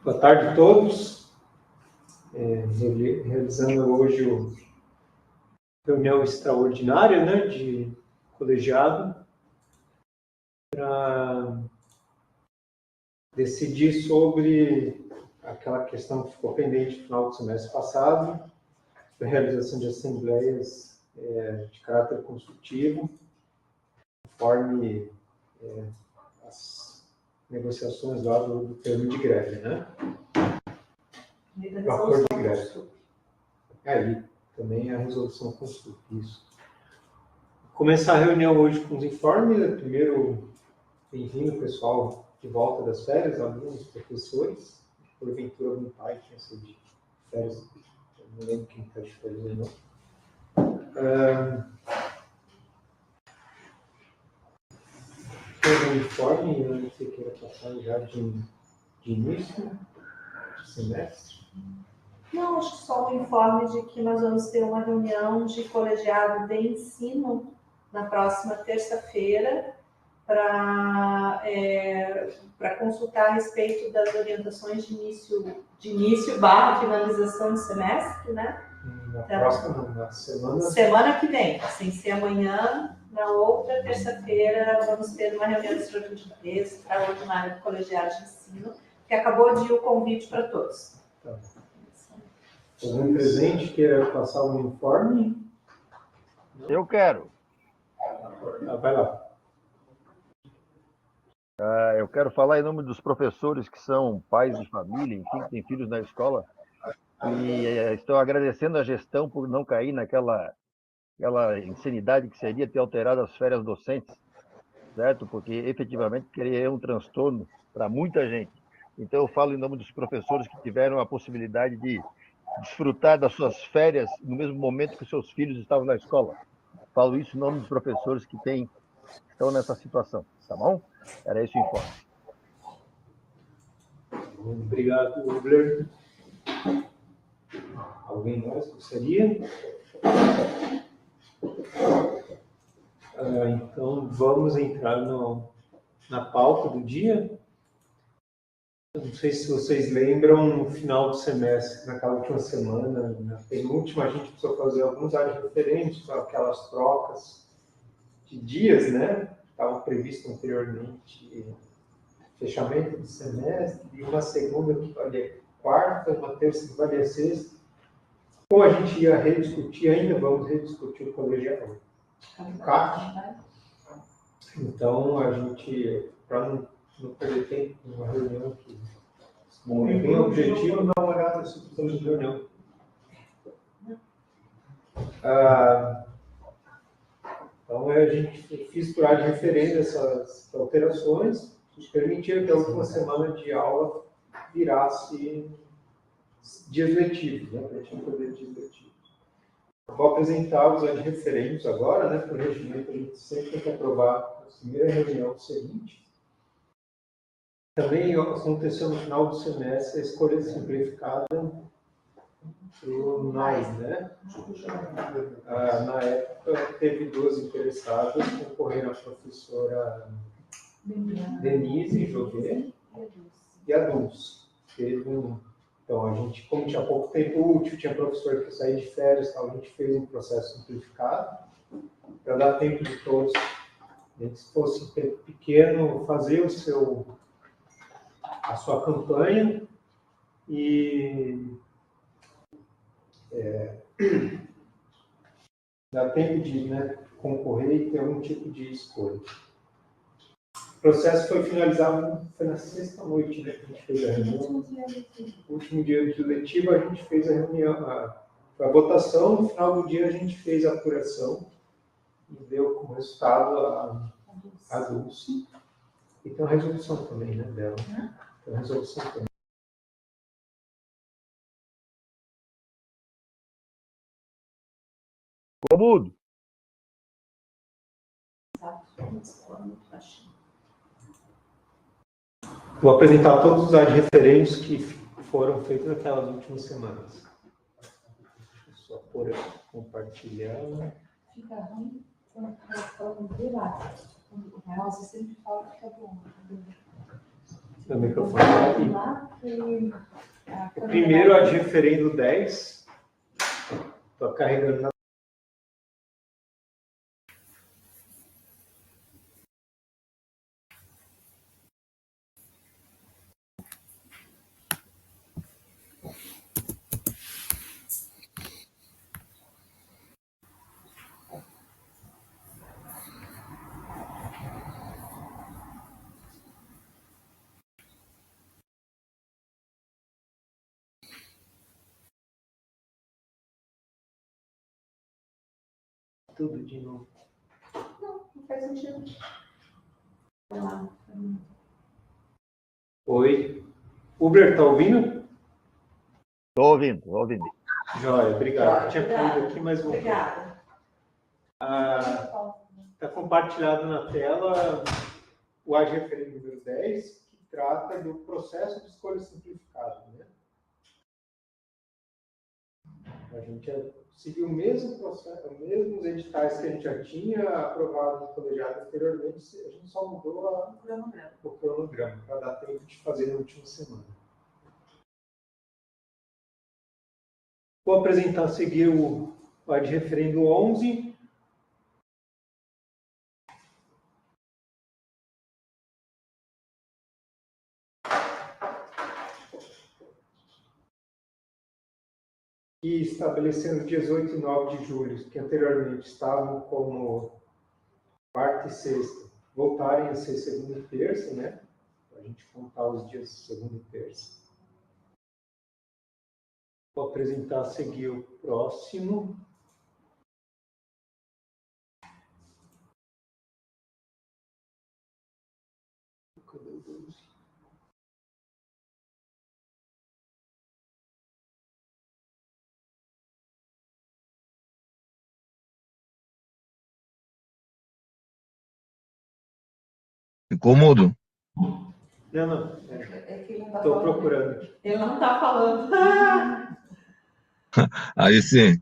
Boa tarde a todos. Realizando hoje a reunião extraordinária, né, de colegiado para decidir sobre aquela questão que ficou pendente no final do semestre passado, a realização de assembleias de caráter consultivo, conforme as negociações lá do termo de greve, né? O acordo de greve. Aí, também a resolução consulta, isso. Começar a reunião hoje com os informes. Primeiro, bem-vindo, pessoal, de volta das férias, alunos, professores. Porventura, algum pai tinha sido de férias. Eu não lembro quem está de férias, não. Tem um informe, eu não sei o que era passar já de início de semestre. Não, acho que só um informe de que nós vamos ter uma reunião de colegiado de ensino na próxima terça-feira para consultar a respeito das orientações de início barra finalização de semestre, né? Na semana que vem, sem ser amanhã, na outra terça-feira, vamos ter uma reunião extraordinária do colegiado de ensino, que acabou de ir o convite para todos. Tá. Algum presente queira passar um informe? Não? Eu quero. Vai lá. Eu quero falar em nome dos professores que são pais de família, enfim, que têm filhos na escola, e estou agradecendo a gestão por não cair naquela insanidade que seria ter alterado as férias docentes, certo? Porque efetivamente cria um transtorno para muita gente. Então eu falo em nome dos professores que tiveram a possibilidade de desfrutar das suas férias no mesmo momento que seus filhos estavam na escola. Falo isso em nome dos professores que estão nessa situação, tá bom? Era esse o informe. Obrigado, Ubler. Alguém mais gostaria? Então, vamos entrar na pauta do dia. Eu não sei se vocês lembram, no final do semestre, naquela última semana, na penúltima, a gente precisou fazer alguns áreas referentes, aquelas trocas de dias, né? Estava previsto anteriormente fechamento do semestre, e uma segunda que valia quarta, uma terça que valia sexta. Como a gente ia rediscutir ainda, vamos rediscutir o colegiado, o CAC. Então, a gente, para não perder tempo numa reunião que é bem objetivo, dar uma olhada nessa questão de reunião. Então, a gente fez por área de referência essas alterações, que permitiram que a última semana de aula virasse dias letivos, né? Para a gente poder dias letivos. Eu vou apresentar os adreferentes agora, né? Por regimento, a gente sempre tem que aprovar a primeira reunião seguinte. Também aconteceu no final do semestre a escolha simplificada do NAIS, né? Na época, teve duas interessadas, concorreram a professora Denise Joguet e a Dulce. Então, a gente, como tinha pouco tempo útil, tinha professor que saía de férias, então a gente fez um processo simplificado para dar tempo de todos, se fosse um tempo pequeno, fazer a sua campanha e dar tempo de concorrer e ter algum tipo de escolha. O processo foi finalizado, foi na sexta-noite, né, que a gente fez a reunião. No último dia de letivo, a gente fez a reunião, a votação, no final do dia a gente fez a apuração e deu como resultado a Dulce. E tem a resolução também, né, dela. Tem a resolução também. Comudo. Vou apresentar todos os adreferentes que foram feitos naquelas últimas semanas. Deixa eu só por compartilhar. Fica ruim quando está falando de lá. Você sempre fala que fica bom. O microfone está aqui. O primeiro é de referendo 10. Estou carregando na. Tudo de novo. Não faz sentido. Vai lá. Oi. Uber, está ouvindo? Estou ouvindo, estou ouvindo. Joia, obrigado. Tinha Obrigada. caído aqui, mas voltou. Obrigada. Está compartilhado na tela o AG referendo número 10, que trata do processo de escolha simplificado, né? A gente seguiu o mesmo processo, os mesmos editais que a gente já tinha aprovado no colegiado anteriormente, a gente só mudou o cronograma para dar tempo de fazer na última semana. Vou apresentar a seguir o AD referendo 11. E estabelecendo os dias 8 e 9 de julho, que anteriormente estavam como quarta e sexta, voltarem a ser segunda e terça, né? Para a gente contar os dias segunda e terça. Vou apresentar a seguir o próximo. Cadê o 12? Ficou mudo. Não. É que ele não está Estou falando. procurando aqui. Ele não está falando. Aí sim.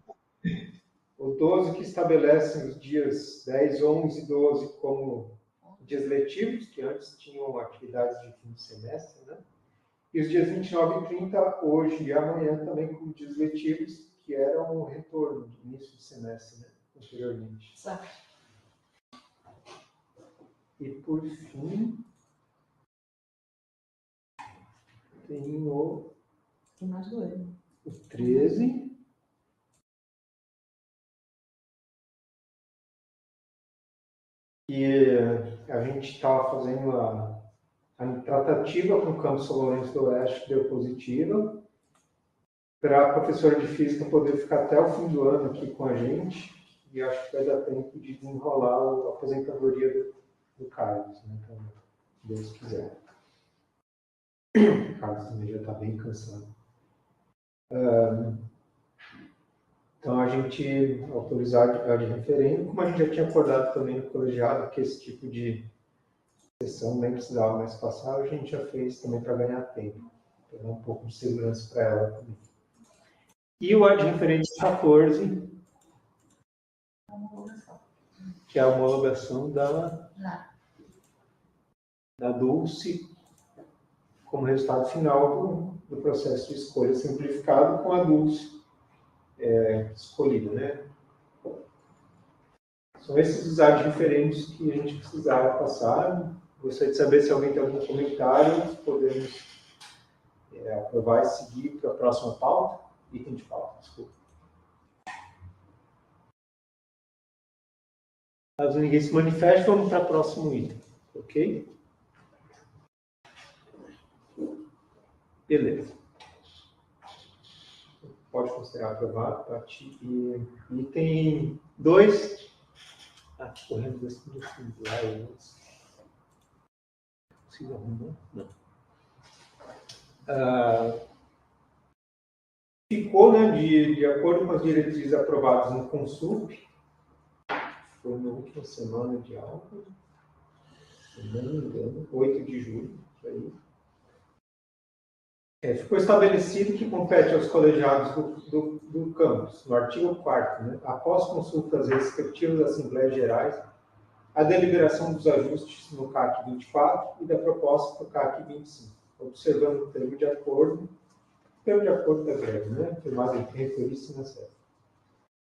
O 12 que estabelece os dias 10, 11 e 12 como dias letivos, que antes tinham atividades de fim de semestre, né? E os dias 29 e 30, hoje e amanhã, também como dias letivos, que eram um retorno de início de semestre, né? Anteriormente. Certo. E por fim, tem o Tem mais dois. o 13. E a gente estava fazendo a tratativa com o Campus São Lourenço do Oeste, que deu positiva, para a professora de física poder ficar até o fim do ano aqui com a gente, e acho que vai dar tempo de desenrolar a aposentadoria do Carlos, né? Então, se Deus quiser. O Carlos também já está bem cansado. Então, a gente autorizar a de referendo, como a gente já tinha acordado também no colegiado, que esse tipo de sessão nem precisava mais passar, a gente já fez também para ganhar tempo, para dar um pouco de segurança para ela também. E o ad referente 14, que é a homologação da Dulce como resultado final do processo de escolha simplificado com a Dulce escolhida, né? São esses os ad referentes que a gente precisava passar. Gostaria de saber se alguém tem algum comentário, podemos aprovar e seguir para a próxima pauta. Item de pauta, desculpa. Caso ninguém se manifeste, vamos para o próximo item, ok? Beleza. Pode considerar aprovado. Item 2. Correndo dois minutinhos lá. Consigo arrumar? Não. Ficou, né, de acordo com as diretrizes aprovadas no Consulp, foi na última semana de aula, se não me engano, 8 de julho, isso aí. Ficou estabelecido que compete aos colegiados do campus, no artigo 4º, né, após consultas respectivas das Assembleias Gerais, a deliberação dos ajustes no CAC 24 e da proposta para o CAC 25. observando o termo de acordo da greve, né? Firmado entre reitoristas na SEF.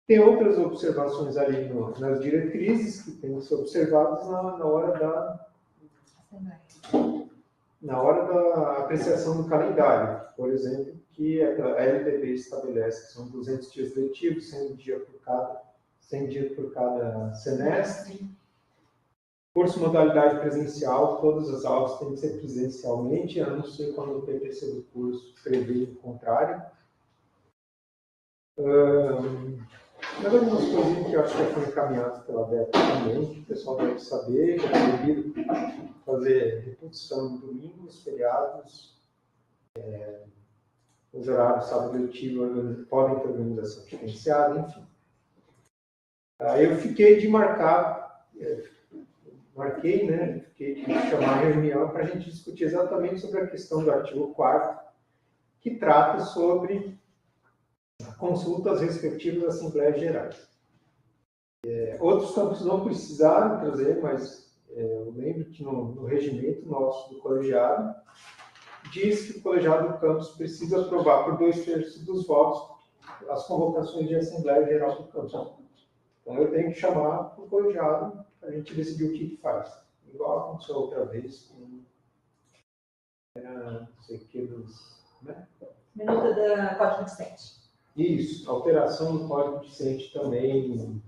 Tem outras observações ali nas diretrizes que têm que ser observadas na hora da apreciação do calendário. Por exemplo, que a LDB estabelece que são 200 dias letivos, 100 dias por cada semestre. Curso modalidade presencial, todas as aulas têm que ser presencialmente, a não ser quando o PPC do curso prevê o contrário. Mas algumas coisinhas que eu acho que já foram encaminhadas pela Beta também, que o pessoal deve saber, que é proibido fazer reposição no domingo, nos feriados, os horários sábado letivo podem ter organização diferenciada, enfim. Aí eu fiquei de marquei, né? Fiquei de chamar a reunião para a gente discutir exatamente sobre a questão do artigo 4º, que trata sobre consultas respectivas às Assembleias Gerais. Outros campos não precisaram trazer, mas eu lembro que no regimento nosso do colegiado, diz que o colegiado do campus precisa aprovar por 2/3 dos votos as convocações de Assembleia Geral do campus. Então eu tenho que chamar para o colegiado para a gente decidir o que faz. Igual aconteceu outra vez com não sei o que dos... Né? Minuta da Código Vicente. Isso, alteração do Código Vicente também,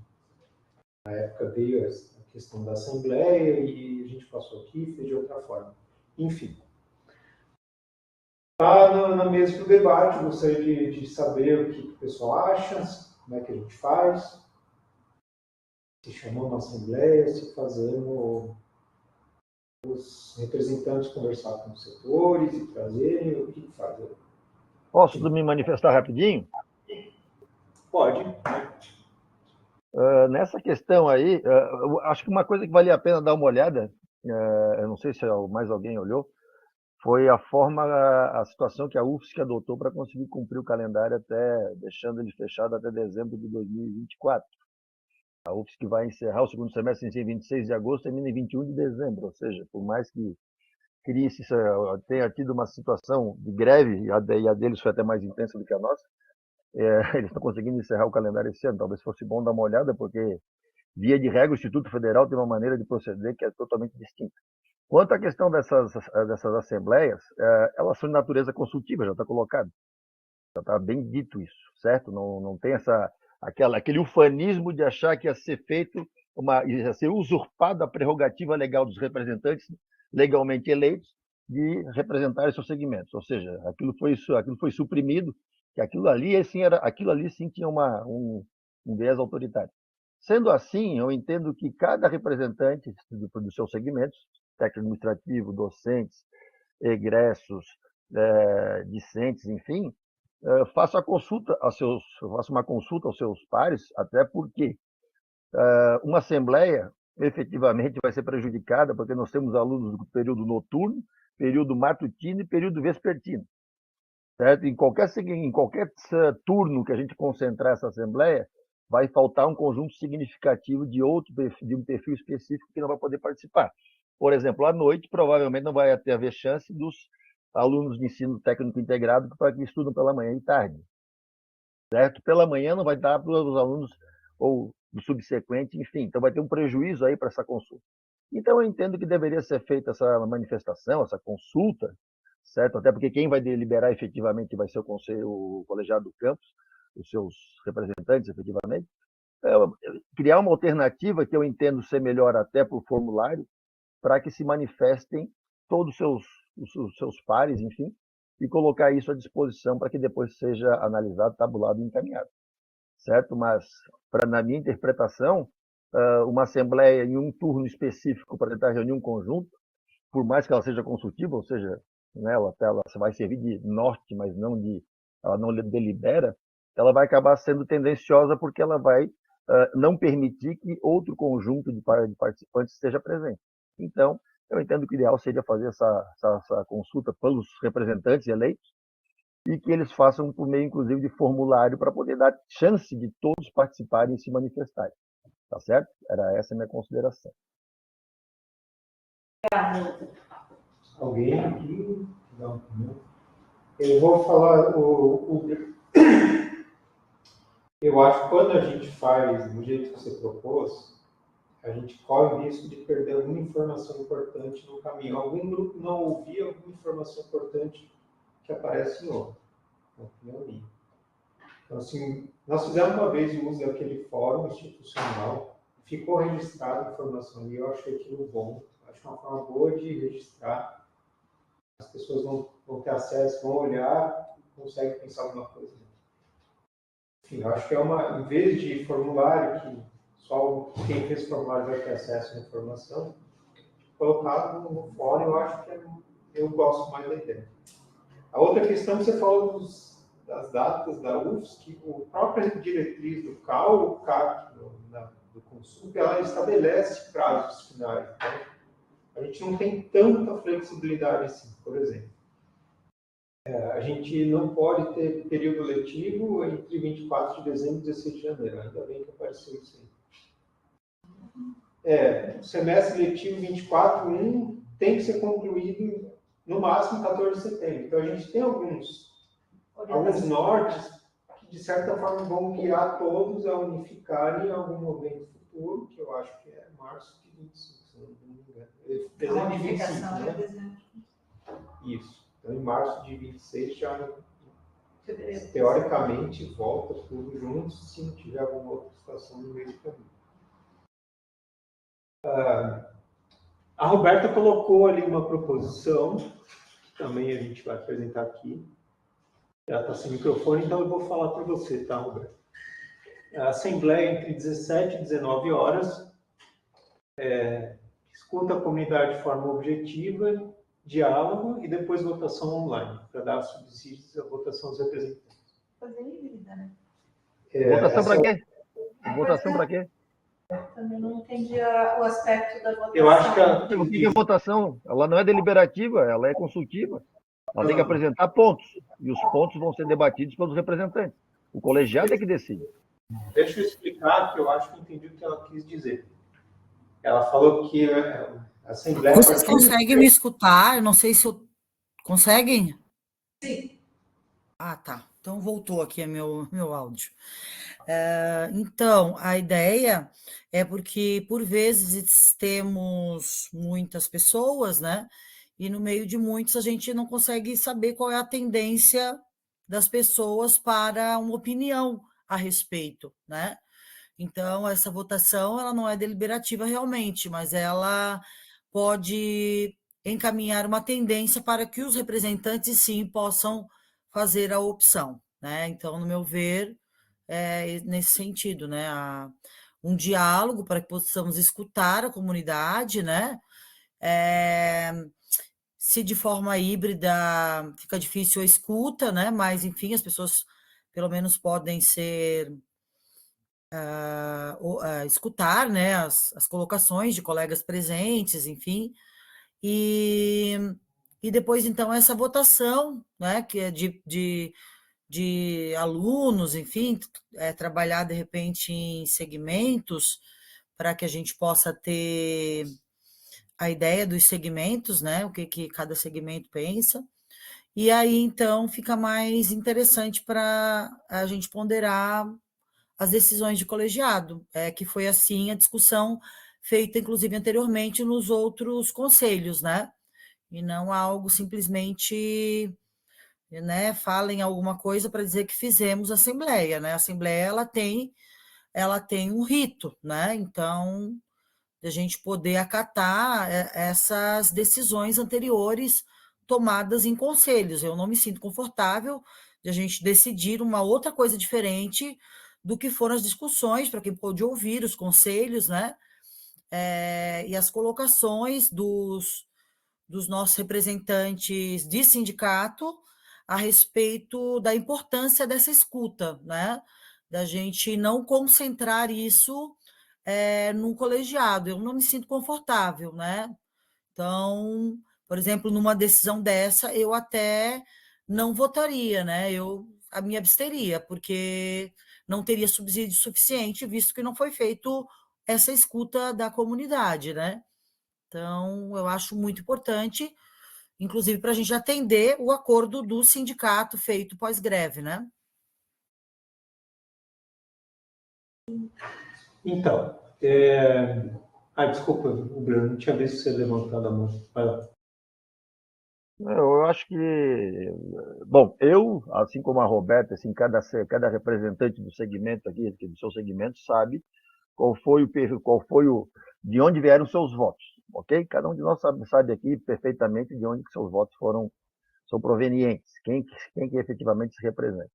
na época veio a questão da Assembleia e a gente passou aqui e fez de outra forma. Enfim. Está na mesa do debate, gostaria de saber o que o pessoal acha, como é que a gente faz, se chamou uma Assembleia, se fazemos os representantes conversar com os setores e trazerem, o que faz. Posso me manifestar rapidinho? Pode. Nessa questão aí, eu acho que uma coisa que valia a pena dar uma olhada, eu não sei se mais alguém olhou, foi a forma, a situação que a UFSC adotou para conseguir cumprir o calendário deixando ele fechado até dezembro de 2024. A UFSC vai encerrar o segundo semestre em 26 de agosto e termina em 21 de dezembro, ou seja, por mais que tenha tido uma situação de greve, e a deles foi até mais intensa do que a nossa, eles estão conseguindo encerrar o calendário esse ano. Talvez fosse bom dar uma olhada, porque, via de regra, o Instituto Federal tem uma maneira de proceder que é totalmente distinta. Quanto à questão dessas assembleias, elas são de natureza consultiva, já está colocado. Já está bem dito isso, certo? Não tem aquele ufanismo de achar que ia ser feito, ia ser usurpada a prerrogativa legal dos representantes legalmente eleitos de representarem seus segmentos. Ou seja, aquilo foi suprimido, que aquilo ali sim tinha um viés autoritário. Sendo assim, eu entendo que cada representante dos seus segmentos, técnico administrativo, docentes, egressos, discentes, enfim, faça uma consulta aos seus pares, até porque uma assembleia efetivamente vai ser prejudicada, porque nós temos alunos do período noturno, período matutino e período vespertino. Certo? Em qualquer turno que a gente concentrar essa assembleia, vai faltar um conjunto significativo de um perfil específico que não vai poder participar. Por exemplo, à noite, provavelmente não vai haver chance dos alunos de ensino técnico integrado que estudam pela manhã e tarde. Certo? Pela manhã não vai dar para os alunos ou do subsequente, enfim. Então vai ter um prejuízo aí para essa consulta. Então eu entendo que deveria ser feita essa manifestação, essa consulta, certo? Até porque quem vai deliberar efetivamente vai ser o colegiado do campus, os seus representantes efetivamente. Criar uma alternativa que eu entendo ser melhor até para o formulário, para que se manifestem todos os seus pares, enfim, e colocar isso à disposição para que depois seja analisado, tabulado e encaminhado, certo? Mas, na minha interpretação, uma assembleia em um turno específico para tentar reunir um conjunto, por mais que ela seja consultiva, ou seja, né, ela vai servir de norte, mas ela não delibera, ela vai acabar sendo tendenciosa porque ela vai não permitir que outro conjunto de participantes esteja presente. Então, eu entendo que o ideal seria fazer essa consulta pelos representantes eleitos e que eles façam por meio, inclusive, de formulário para poder dar chance de todos participarem e se manifestarem. Tá certo? Era essa a minha consideração. Alguém aqui? Não, eu vou falar, eu acho que quando a gente faz do jeito que você propôs, a gente corre o risco de perder alguma informação importante no caminho. Algum grupo não ouvir alguma informação importante que aparece em outro, na opinião minha. Então, assim, nós fizemos uma vez o uso daquele fórum institucional, ficou registrada a informação e eu achei aquilo bom. Acho que é uma forma boa de registrar. As pessoas vão ter acesso, vão olhar e conseguem pensar alguma coisa. Enfim, eu acho que em vez de formulário, que só quem fez formulário vai ter acesso à informação, colocado no fórum, eu acho que eu gosto mais da ideia. A outra questão que você falou das datas da UFSC, a própria diretriz do CAL, o CAC, do consumo, ela estabelece prazos finais. Né? A gente não tem tanta flexibilidade assim, por exemplo. A gente não pode ter período letivo entre 24 de dezembro e 16 de janeiro. Ainda bem que apareceu isso aí. O semestre letivo 24/1 tem que ser concluído no máximo 14 de setembro. Então, a gente tem alguns nortes que, de certa forma, vão guiar todos a unificarem em algum momento futuro, que eu acho que é março de 25, se não me engano. Dezembro de 25, né? Isso. Então, em março de 26, já, teoricamente, volta tudo junto, se não tiver alguma outra situação no meio do caminho. A Roberta colocou ali uma proposição, que também a gente vai apresentar aqui. Ela está sem microfone, então eu vou falar para você, tá, Roberta? A assembleia entre 17 e 19 horas, escuta a comunidade de forma objetiva, diálogo e depois votação online, para dar subsídios à votação dos representantes. Fazer híbrida, né? Votação para quê? Votação para quê? Também não entendi o aspecto da votação. Eu acho que O que é votação? Ela não é deliberativa, ela é consultiva. Ela tem que apresentar pontos. E os pontos vão ser debatidos pelos representantes. O colegiado é que decide. Deixa eu explicar, que eu acho que entendi o que ela quis dizer. Ela falou que a Assembleia... Vocês conseguem me escutar? Eu não sei se eu... Conseguem? Sim. Ah, tá. Então voltou aqui meu áudio. Então, a ideia é porque, por vezes, temos muitas pessoas, né? E no meio de muitos, a gente não consegue saber qual é a tendência das pessoas para uma opinião a respeito, né? Então, essa votação, ela não é deliberativa realmente, mas ela pode encaminhar uma tendência para que os representantes, sim, possam fazer a opção, né? Então, no meu ver, é nesse sentido, né? Um diálogo para que possamos escutar a comunidade, né? Se de forma híbrida fica difícil a escuta, né? Mas, enfim, as pessoas pelo menos podem ser... escutar, né, as colocações de colegas presentes, enfim, e depois, então, essa votação, né, que é de alunos, enfim, trabalhar, de repente, em segmentos, para que a gente possa ter a ideia dos segmentos, né, o que cada segmento pensa, e aí, então, fica mais interessante para a gente ponderar as decisões de colegiado, que foi assim a discussão feita, inclusive, anteriormente nos outros conselhos, né? E não algo simplesmente, né, falem alguma coisa para dizer que fizemos assembleia, né? A assembleia, ela tem um rito, né? Então, a gente poder acatar essas decisões anteriores tomadas em conselhos. Eu não me sinto confortável de a gente decidir uma outra coisa diferente do que foram as discussões, para quem pôde ouvir os conselhos, né? E as colocações dos nossos representantes de sindicato a respeito da importância dessa escuta, né? Da gente não concentrar isso num colegiado. Eu não me sinto confortável, né? Então, por exemplo, numa decisão dessa, eu até não votaria, né? Eu me absteria, porque não teria subsídio suficiente, visto que não foi feito essa escuta da comunidade, né? Então, eu acho muito importante inclusive para a gente atender o acordo do sindicato feito pós-greve, né? Então, desculpa, Bruno, não tinha visto você levantado a mão. Vai lá. Eu acho que, bom, eu, assim como a Roberta, assim, cada representante do segmento aqui, do seu segmento, sabe qual foi de onde vieram seus votos, ok? Cada um de nós sabe aqui perfeitamente de onde que seus votos são provenientes, quem que efetivamente se representa.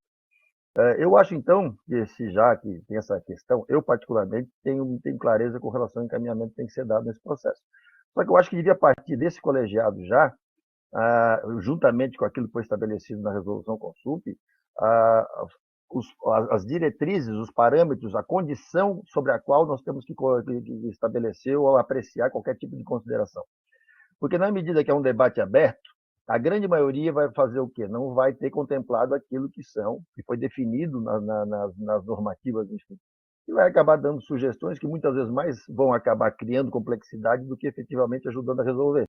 Eu acho, então, já que tem essa questão, eu particularmente tenho clareza com relação ao encaminhamento que tem que ser dado nesse processo. Só que eu acho que devia partir desse colegiado já, juntamente com aquilo que foi estabelecido na resolução Consulp, as diretrizes, os parâmetros, a condição sobre a qual nós temos que estabelecer ou apreciar qualquer tipo de consideração. Porque na medida que é um debate aberto, a grande maioria vai fazer o quê? Não vai ter contemplado aquilo que foi definido nas normativas, enfim. E vai acabar dando sugestões que muitas vezes mais vão acabar criando complexidade do que efetivamente ajudando a resolver,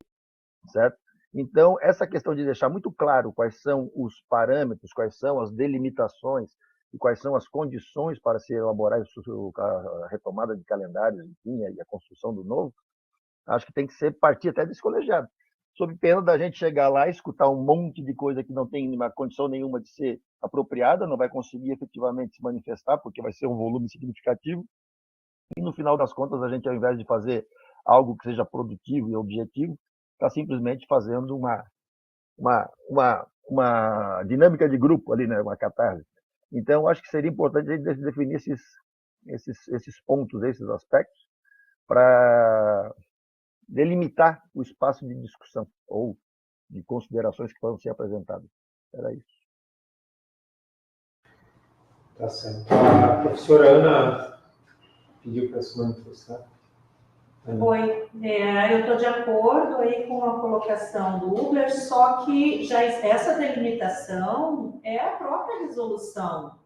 certo? Então, essa questão de deixar muito claro quais são os parâmetros, quais são as delimitações e quais são as condições para se elaborar a retomada de calendários, enfim, e a construção do novo, acho que tem que ser partir até desse colegiado. Sob pena da gente chegar lá e escutar um monte de coisa que não tem uma condição nenhuma de ser apropriada, não vai conseguir efetivamente se manifestar, porque vai ser um volume significativo. E no final das contas, a gente, ao invés de fazer algo que seja produtivo e objetivo, está simplesmente fazendo uma dinâmica de grupo ali, né? Uma catarse. Então, acho que seria importante a gente definir esses pontos, esses aspectos, para delimitar o espaço de discussão ou de considerações que vão ser apresentadas. Era isso. Tá certo. A professora Ana pediu para se manifestar. Oi, eu estou de acordo aí com a colocação do Ubler, só que já essa delimitação é a própria resolução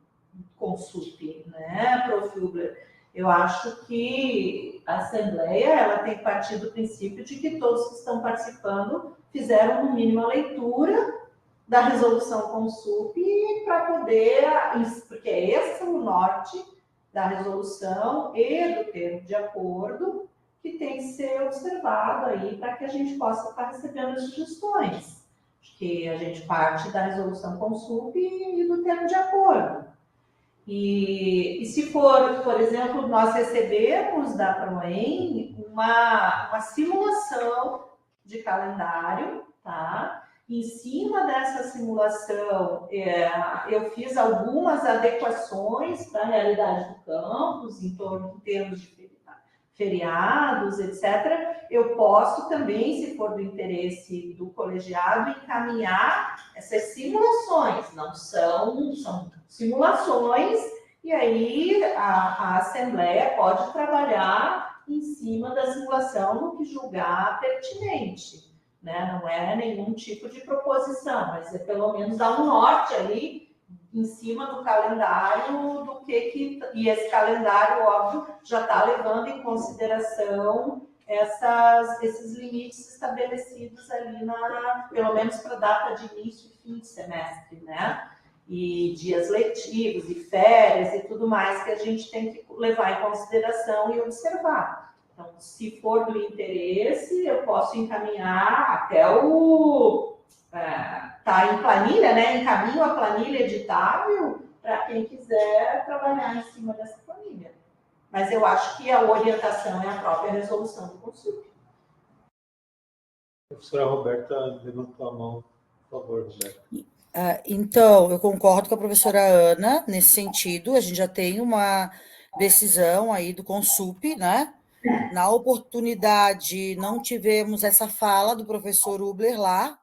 Consulp, né, prof. Ubler? Eu acho que a Assembleia ela tem que partir do princípio de que todos que estão participando fizeram, no mínimo, a leitura da resolução Consulp para poder, porque esse é o norte da resolução e do termo de acordo que tem que ser observado aí para que a gente possa estar recebendo as sugestões. Que a gente parte da resolução Consulp e do termo de acordo. E se for, por exemplo, nós recebemos da PROEM uma simulação de calendário, tá? Em cima dessa simulação, eu fiz algumas adequações para a realidade do campus, em termos de feriados, etc. Eu posso também, se for do interesse do colegiado, encaminhar essas simulações. Não são simulações, e aí a Assembleia pode trabalhar em cima da simulação no que julgar pertinente. Né? Não é nenhum tipo de proposição, mas é pelo menos dar um norte ali em cima do calendário do que e esse calendário, óbvio, já está levando em consideração esses limites estabelecidos ali, pelo menos para a data de início e fim de semestre, né? E dias letivos e férias e tudo mais que a gente tem que levar em consideração e observar. Então, se for do interesse, eu posso encaminhar até tá em planilha, né? Encaminho a planilha editável para quem quiser trabalhar em cima dessa planilha. Mas eu acho que a orientação é a própria resolução do Consulp. A professora Roberta levantou a mão. Por favor, Roberta. Então, eu concordo com a professora Ana nesse sentido. A gente já tem uma decisão aí do Consulp, né? Na oportunidade, não tivemos essa fala do professor Ubler lá.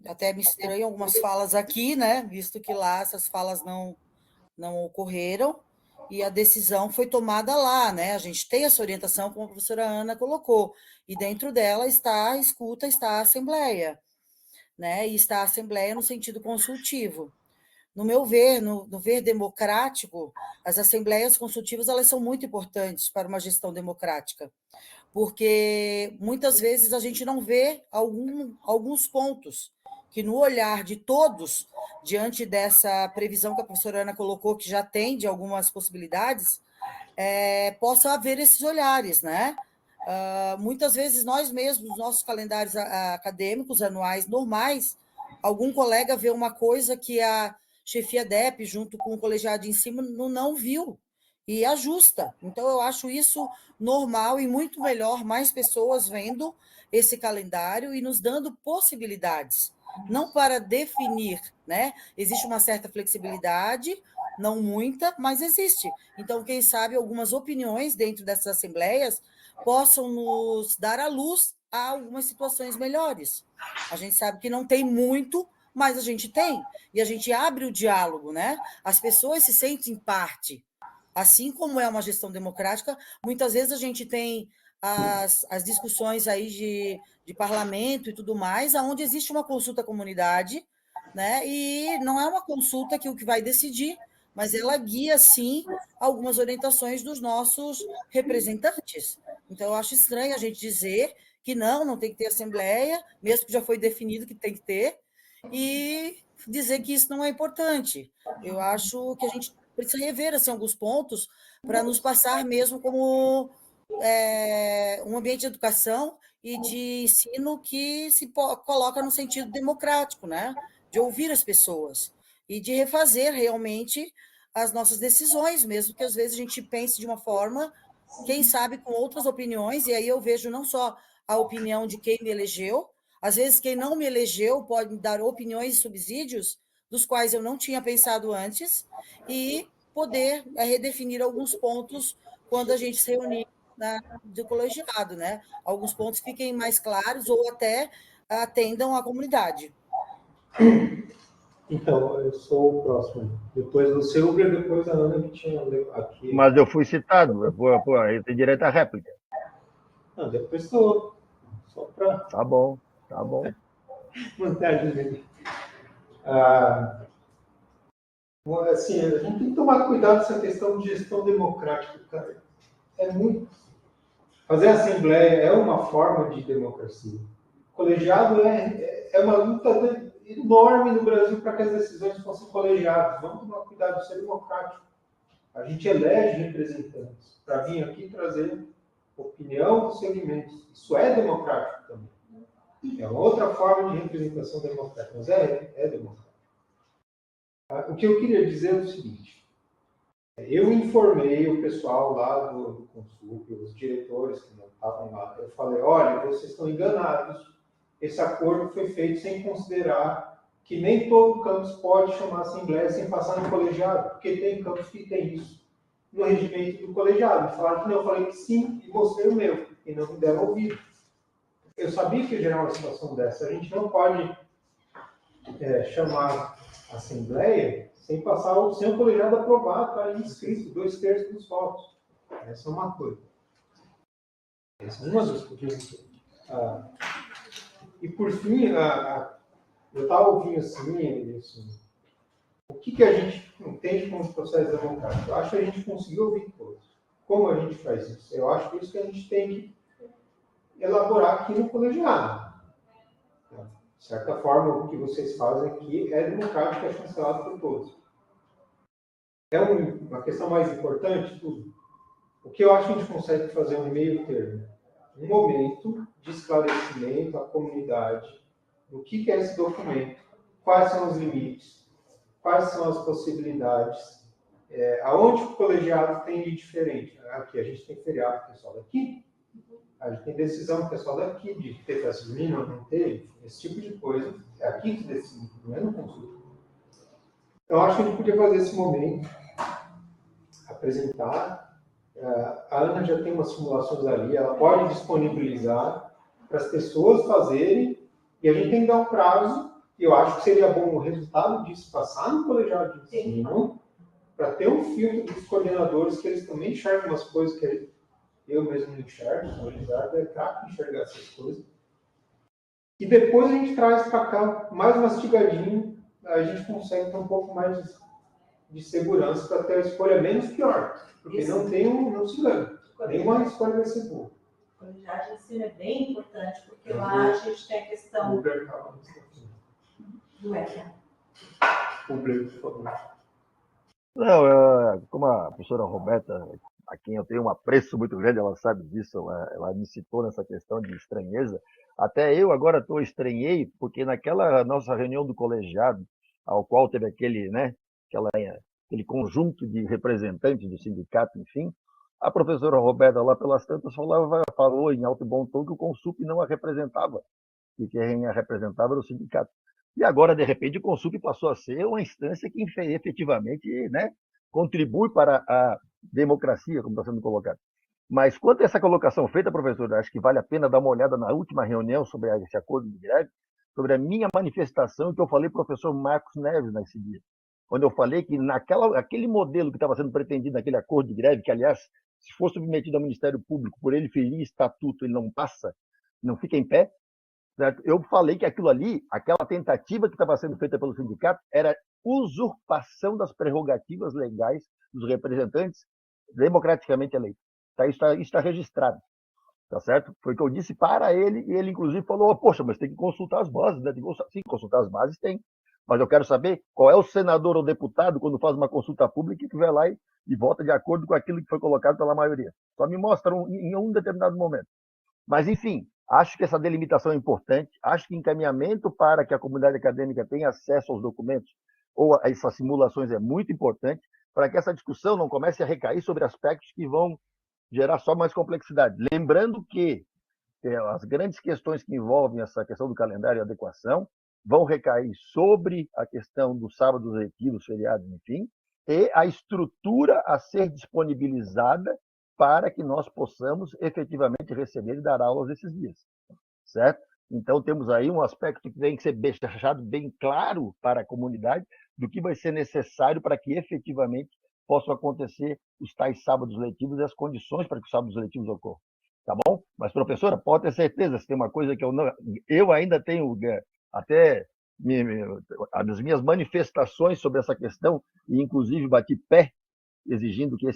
Até me estranham algumas falas aqui, né? Visto que lá essas falas não ocorreram e a decisão foi tomada lá, né? A gente tem essa orientação, como a professora Ana colocou, e dentro dela está a escuta, está a Assembleia, né? E está a Assembleia no sentido consultivo. No meu ver, no ver democrático, as assembleias consultivas elas são muito importantes para uma gestão democrática, porque muitas vezes a gente não vê alguns pontos que, no olhar de todos, diante dessa previsão que a professora Ana colocou, que já tem de algumas possibilidades, possa haver esses olhares, né? Muitas vezes nós mesmos, nos nossos calendários acadêmicos anuais normais, algum colega vê uma coisa que a chefia DEP, junto com o colegiado de ensino, não viu e ajusta. Então, eu acho isso normal e muito melhor, mais pessoas vendo esse calendário e nos dando possibilidades, não para definir, né? Existe uma certa flexibilidade, não muita, mas existe. Então, quem sabe algumas opiniões dentro dessas assembleias possam nos dar à luz a algumas situações melhores. A gente sabe que não tem muito, mas a gente tem. E a gente abre o diálogo, né? As pessoas se sentem parte. Assim como é uma gestão democrática, muitas vezes a gente tem as discussões aí de parlamento e tudo mais, onde existe uma consulta à comunidade, né? E não é uma consulta que o que vai decidir, mas ela guia, sim, algumas orientações dos nossos representantes. Então, eu acho estranho a gente dizer que não tem que ter assembleia, mesmo que já foi definido que tem que ter, e dizer que isso não é importante. Eu acho que a gente precisa rever assim, alguns pontos para nos passar mesmo como um ambiente de educação e de ensino que se coloca no sentido democrático, né? De ouvir as pessoas e de refazer realmente as nossas decisões, mesmo que às vezes a gente pense de uma forma, quem sabe com outras opiniões, e aí eu vejo não só a opinião de quem me elegeu, às vezes quem não me elegeu pode me dar opiniões e subsídios dos quais eu não tinha pensado antes, e poder redefinir alguns pontos quando a gente se reunir do colegiado, né? Alguns pontos fiquem mais claros ou até atendam à comunidade. Então, eu sou o próximo. Depois você, Uber, depois a Ana, que tinha aqui. Mas eu fui citado, eu tenho direito à réplica. Não, depois estou. Só para. Tá bom, tá bom. Manter a agenda. Assim, a gente tem que tomar cuidado com essa questão de gestão democrática, cara. É muito. Fazer assembleia é uma forma de democracia. O colegiado é uma luta enorme no Brasil para que as decisões fossem colegiadas. Vamos tomar cuidado de ser democrático. A gente elege representantes para vir aqui trazer opinião dos segmentos. Isso é democrático também. É uma outra forma de representação democrática, mas é democrático. O que eu queria dizer é o seguinte. Eu informei o pessoal lá do Consul, os diretores que não estavam lá. Eu falei, olha, vocês estão enganados. Esse acordo foi feito sem considerar que nem todo campus pode chamar assembleia sem passar no colegiado, porque tem campus que tem isso no regimento do colegiado. Me falaram que não, eu falei que sim, e mostrei o meu, e não me deram ouvido. Eu sabia que ia gerar uma situação dessa. A gente não pode chamar assembleia sem sem o colegiado aprovar, está inscrito, 2/3 dos votos. Essa é uma coisa. Essa é uma das coisas. E por fim, eu estava ouvindo assim, o que a gente entende como processo democrático? Eu acho que a gente conseguiu ouvir todos. Como a gente faz isso? Eu acho que é isso que a gente tem que elaborar aqui no colegiado. De certa forma, o que vocês fazem aqui é democrático, é chancelado por todos. É uma questão mais importante, tudo. O que eu acho que a gente consegue fazer um meio termo? Um momento de esclarecimento à comunidade do que é esse documento, quais são os limites, quais são as possibilidades, aonde o colegiado tem de diferente. Aqui a gente tem feriado do pessoal daqui, a gente tem decisão do pessoal daqui de ter festa junina ou não ter, esse tipo de coisa. É aqui que decide, não é no consulta. Então, acho que a gente podia fazer esse momento, apresentar. A Ana já tem umas simulações ali, ela pode disponibilizar para as pessoas fazerem, e a gente tem que dar um prazo, e eu acho que seria bom o resultado disso passar no colegiado de ensino, para ter um filtro dos coordenadores, que eles também enxergam umas coisas que eu mesmo não enxergo, o colegiado é fraco enxergar essas coisas. E depois a gente traz para cá, mais mastigadinho, a gente consegue ter um pouco mais de segurança para ter a escolha menos pior. Porque não se engane, nenhuma escolha vai ser boa. colegiado de ensino é bem importante, porque lá a gente tem a questão do ECA. Público, por favor. Não, como a professora Roberta, a quem eu tenho um apreço muito grande, ela sabe disso, ela me citou nessa questão de estranheza. Até eu agora estranhei, porque naquela nossa reunião do colegiado, ao qual teve aquele conjunto de representantes do sindicato, enfim, a professora Roberta, lá pelas tantas, falou em alto e bom tom que o Consup não a representava, e quem a representava era o sindicato. E agora, de repente, o Consup passou a ser uma instância que efetivamente, né, contribui para a democracia, como está sendo colocado. Mas quanto a essa colocação feita, professor, acho que vale a pena dar uma olhada na última reunião sobre esse acordo de greve, sobre a minha manifestação que eu falei para o professor Marcos Neves nesse dia, onde eu falei que aquele modelo que estava sendo pretendido naquele acordo de greve, que, aliás, se for submetido ao Ministério Público, por ele ferir estatuto, ele não passa, não fica em pé, certo? Eu falei que aquilo ali, aquela tentativa que estava sendo feita pelo sindicato, era usurpação das prerrogativas legais dos representantes democraticamente eleitos. Tá? Isso está registrado, tá certo? Foi o que eu disse para ele, e ele inclusive falou, poxa, mas tem que consultar as bases, né? Sim, consultar as bases tem, mas eu quero saber qual é o senador ou deputado, quando faz uma consulta pública, que vai lá e vota de acordo com aquilo que foi colocado pela maioria. Só me mostra em um determinado momento. Mas, enfim, acho que essa delimitação é importante, acho que encaminhamento para que a comunidade acadêmica tenha acesso aos documentos ou a essas simulações é muito importante, para que essa discussão não comece a recair sobre aspectos que vão gerar só mais complexidade. Lembrando que as grandes questões que envolvem essa questão do calendário e adequação vão recair sobre a questão dos sábados letivos, feriados, enfim, e a estrutura a ser disponibilizada para que nós possamos efetivamente receber e dar aulas esses dias, certo? Então, temos aí um aspecto que tem que ser deixado bem claro para a comunidade do que vai ser necessário para que efetivamente possam acontecer os tais sábados letivos e as condições para que os sábados letivos ocorram, tá bom? Mas, professora, pode ter certeza, se tem uma coisa que eu ainda tenho até as minhas manifestações sobre essa questão, e inclusive bati pé exigindo que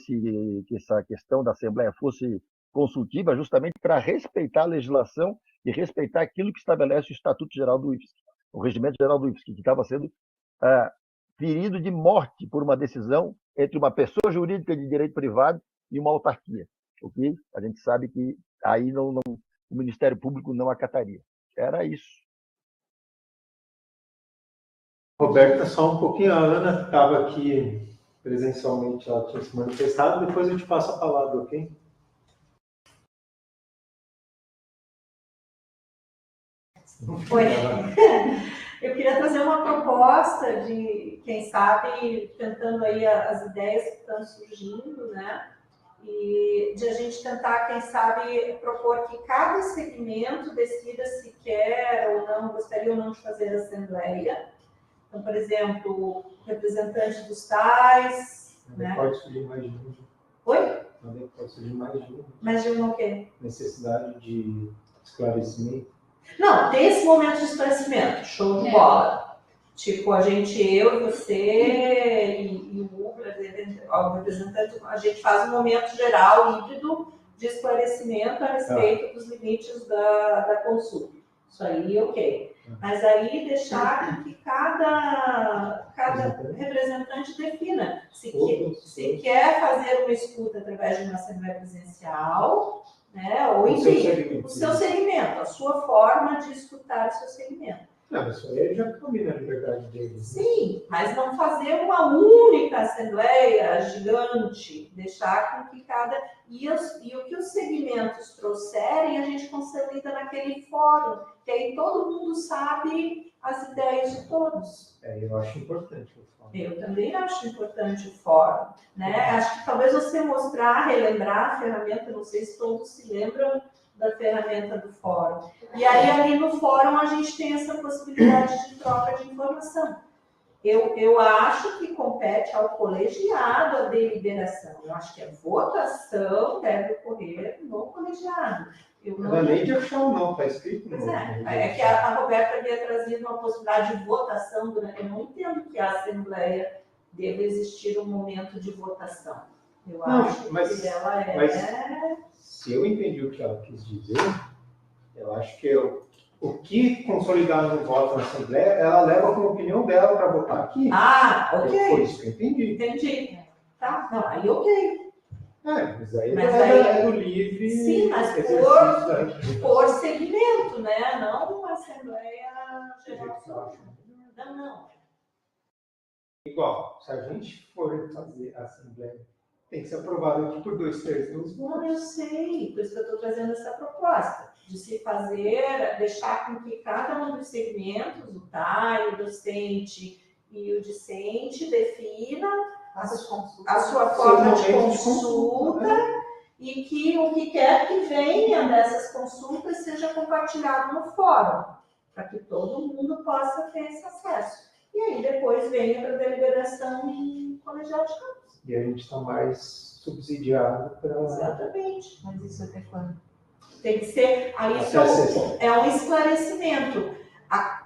essa questão da Assembleia fosse consultiva, justamente para respeitar a legislação e respeitar aquilo que estabelece o Estatuto Geral do IFSC, o Regimento Geral do IFSC, que estava sendo ferido de morte por uma decisão entre uma pessoa jurídica de direito privado e uma autarquia. Okay? A gente sabe que aí o Ministério Público não acataria. Era isso. Roberta, só um pouquinho. A Ana estava aqui presencialmente, ela tinha se manifestado. Depois eu te passo a palavra, ok? Oi. Eu queria trazer uma proposta de, quem sabe, tentando aí as ideias que estão surgindo, né? E de a gente tentar, quem sabe, propor que cada segmento decida se quer ou não, gostaria ou não de fazer assembleia. Então, por exemplo, o representante dos tais... Né? Pode surgir mais de um. Oi? Também pode surgir mais de um. Mais de um o quê? Necessidade de esclarecimento. Não, tem esse momento de esclarecimento, show de bola. Tipo, eu e você e o representante, a gente faz um momento geral, híbrido, de esclarecimento a respeito dos limites da consulta. Isso aí, ok. Mas aí deixar que cada representante defina se quer fazer uma escuta através de uma assembleia presencial, né? Ou enfim, o seu segmento, a sua forma de escutar o seu segmento. Não, isso aí já combina a liberdade deles. Sim, mas não fazer uma única assembleia gigante, deixar com que cada... E o que os segmentos trouxerem, a gente consolida naquele fórum, que aí todo mundo sabe as ideias de todos. Eu acho importante o fórum. Eu também acho importante o fórum, né? Acho que talvez você mostrar, relembrar a ferramenta, não sei se todos se lembram da ferramenta do fórum. E aí, ali no fórum, a gente tem essa possibilidade de troca de informação. Eu acho que compete ao colegiado a deliberação. Eu acho que a votação deve ocorrer no colegiado. Não é nem de achar ou não, está escrito. Pois é que a Roberta havia trazido uma possibilidade de votação. Eu não entendo que a Assembleia deve existir um momento de votação. Eu Não, acho que mas- o dela é... mas- Se eu entendi o que ela quis dizer, eu acho que o que consolidar no voto na Assembleia, ela leva como opinião dela para votar aqui. Ah, Foi ok. isso que eu entendi. Entendi. Tá, não, aí ok. Mas aí Mas é, aí- é do livre Sim, mas exercício da representação. Por segmento, né? Não uma Assembleia Geral. Não. Igual, se a gente for fazer a Assembleia, tem que ser aprovado aqui por 2/3 dos Não, votos. eu sei, por isso que eu estou trazendo essa proposta, de se fazer, deixar com que cada um dos segmentos, o TAI, o docente e o discente, defina a sua forma de momento de consulta, né? e que o que quer que venha dessas consultas seja compartilhado no fórum, para que todo mundo possa ter esse acesso. E aí depois venha para a deliberação em colegial de campo. E a gente está mais subsidiado para. Exatamente. Mas isso até quando? Tem que ser. Aí isso Até a sexta. é um esclarecimento.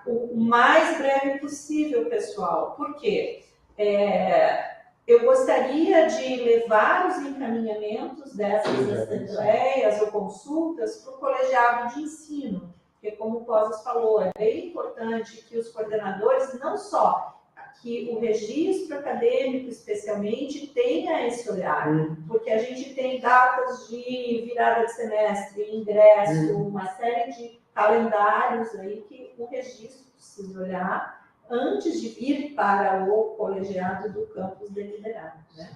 O mais breve possível, pessoal. Por quê? Eu gostaria de levar os encaminhamentos dessas assembleias ou consultas para o colegiado de ensino, porque, como o Cosas falou, é bem importante que os coordenadores, não só que o registro acadêmico, especialmente, tenha esse olhar, porque a gente tem datas de virada de semestre, ingresso, uma série de calendários aí que o registro precisa olhar antes de vir para o colegiado do campus deliberado, né?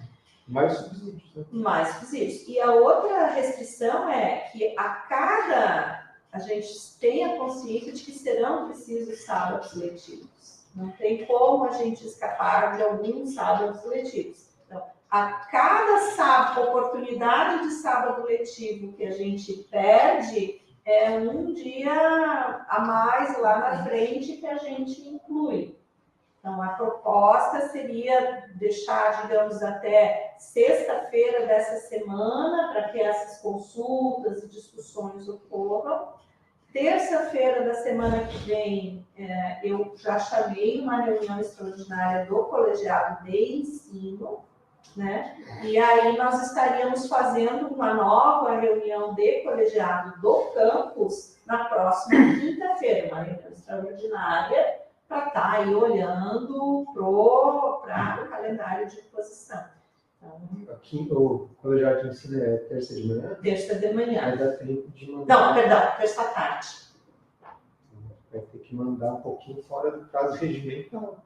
Mais subsídios, né? Mais subsídios. E a outra restrição é que a gente tenha consciência de que serão precisos sábados letivos. Não tem como a gente escapar de alguns sábados letivos. Então, a cada sábado, oportunidade de sábado letivo que a gente perde, é um dia a mais lá na frente que a gente inclui. Então, a proposta seria deixar, digamos, até sexta-feira dessa semana, para que essas consultas e discussões ocorram. Terça-feira da semana que vem, eu já chamei uma reunião extraordinária do colegiado de ensino, né? E aí nós estaríamos fazendo uma nova reunião de colegiado do campus na próxima quinta-feira, uma reunião extraordinária, para estar aí olhando para o calendário de exposição. Então, Aqui o colegiado de ensino é terça de manhã, terça de manhã. vai dar tempo de mandar. Não, perdão, terça-tarde. Vai ter que mandar um pouquinho fora do prazo regimental.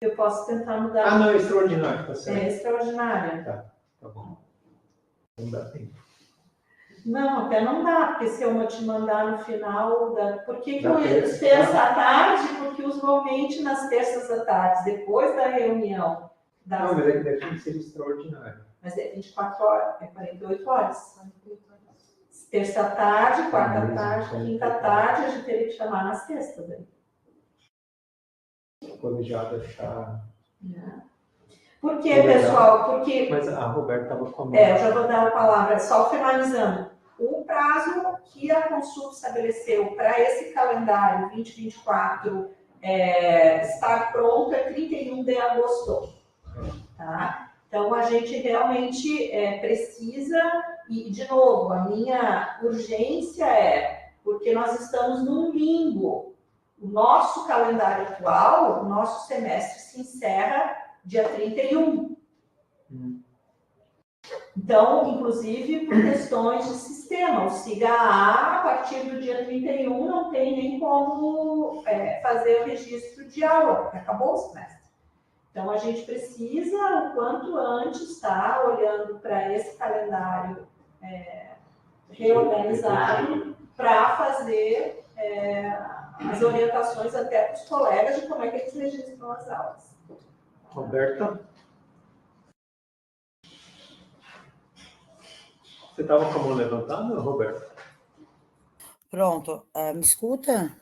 Eu posso tentar mudar. Ah, não, é extraordinário, tá É certo. extraordinária. Tá bom. Não dá tempo. Não, até não dá, porque se eu te mandar no final da... Por que Da eu terça. terça à tarde? Porque usualmente nas terças à tarde, depois da reunião das... Não, mas é que deve ser extraordinário. Mas é 24 horas, é 48 horas. Terça à tarde, quarta à tarde, quinta à tarde, a gente teria que chamar na sexta. Daí. O colegiado achar. Por quê, pessoal? Porque... Mas a Roberta estava com a mão. eu já vou dar a palavra, só finalizando. O prazo que a consulta estabeleceu para esse calendário 2024 estar pronto é 31 de agosto. Tá? Então, a gente realmente precisa, e, de novo, a minha urgência porque nós estamos num limbo. O nosso calendário atual, o nosso semestre se encerra dia 31. Então, inclusive, por questões de sistema, o SIGA-A, a partir do dia 31, não tem nem como fazer o registro de aula, porque acabou o semestre. Então, a gente precisa, o quanto antes, estar olhando para esse calendário reorganizado para fazer as orientações até para os colegas de como é que eles registram as aulas. Roberta? Você estava com a mão levantada, Roberta? Pronto. Me escuta?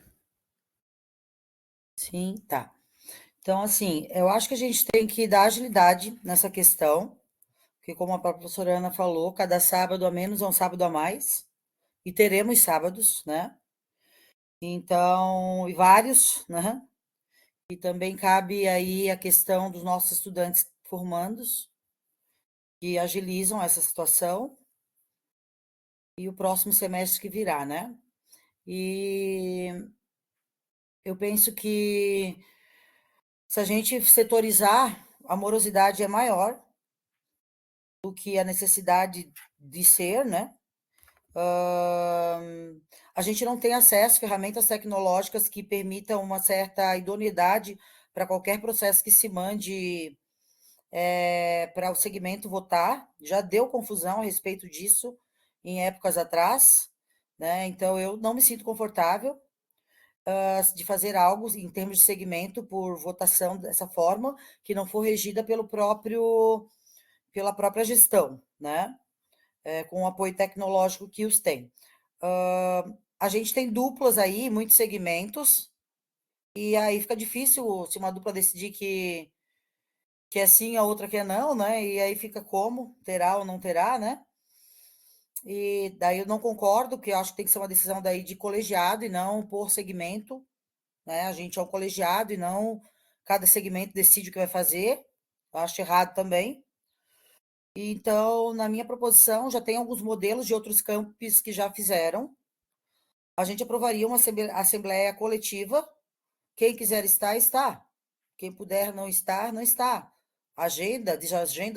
Sim, tá. Então, assim, eu acho que a gente tem que dar agilidade nessa questão, porque, como a professora Ana falou, cada sábado a menos é um sábado a mais, e teremos sábados, né? Então, e vários, né? E também cabe aí a questão dos nossos estudantes formandos, que agilizam essa situação e o próximo semestre que virá, né? E eu penso que se a gente setorizar, a morosidade é maior do que a necessidade de ser, né? A gente não tem acesso a ferramentas tecnológicas que permitam uma certa idoneidade para qualquer processo que se mande para o segmento votar. Já deu confusão a respeito disso em épocas atrás, né? Então, eu não me sinto confortável de fazer algo em termos de segmento por votação dessa forma, que não for regida pela própria gestão, né? Com o apoio tecnológico que os tem. A gente tem duplas aí, muitos segmentos, e aí fica difícil se uma dupla decidir que é sim, a outra que é não, né? E aí fica como? Terá ou não terá, né? E daí eu não concordo, porque eu acho que tem que ser uma decisão daí de colegiado e não por segmento, né? A gente é um colegiado e não cada segmento decide o que vai fazer. Eu acho errado também. Então, na minha proposição, já tem alguns modelos de outros campos que já fizeram. A gente aprovaria uma assembleia coletiva. Quem quiser estar, está. Quem puder não estar, não está. Agenda,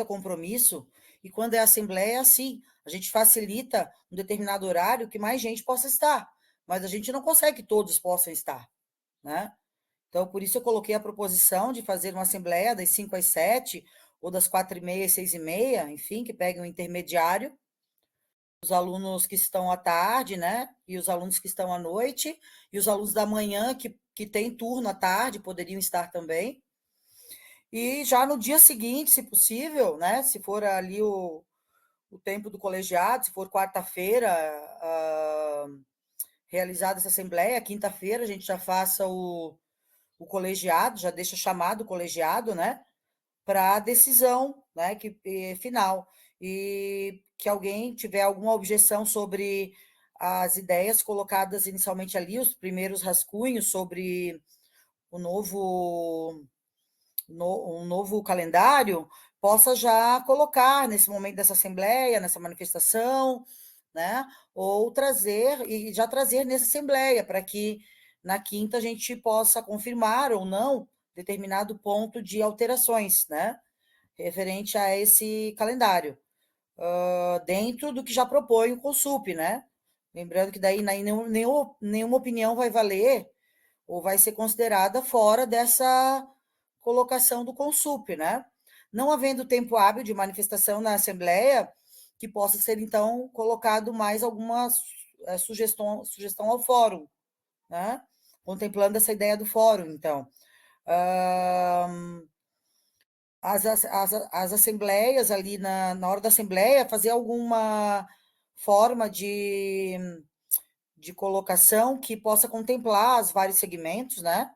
compromisso. E quando é assembleia, é assim. A gente facilita um determinado horário que mais gente possa estar. Mas a gente não consegue que todos possam estar, né? Então, por isso eu coloquei a proposição de fazer uma assembleia das 5 às 7, ou das 4h30 às 6h30, enfim, que peguem um intermediário, os alunos que estão à tarde, né? E os alunos que estão à noite, e os alunos da manhã que têm turno à tarde poderiam estar também. E já no dia seguinte, se possível, né? Se for ali o tempo do colegiado, se for quarta-feira, realizada essa assembleia, quinta-feira a gente já faça o colegiado, já deixa chamado o colegiado, né? Para a decisão, né? Final. E que alguém tiver alguma objeção sobre as ideias colocadas inicialmente ali, os primeiros rascunhos sobre o um novo calendário, possa já colocar nesse momento dessa assembleia, nessa manifestação, né? Ou trazer, e já trazer nessa assembleia, para que na quinta a gente possa confirmar ou não determinado ponto de alterações, né? Referente a esse calendário, dentro do que já propõe o Consup, né? Lembrando que daí nenhuma opinião vai valer ou vai ser considerada fora dessa colocação do Consup, né? Não havendo tempo hábil de manifestação na Assembleia, que possa ser, então, colocado mais alguma sugestão ao fórum, né? Contemplando essa ideia do fórum, então. As assembleias ali, na hora da Assembleia, fazer alguma forma de colocação que possa contemplar os vários segmentos, né?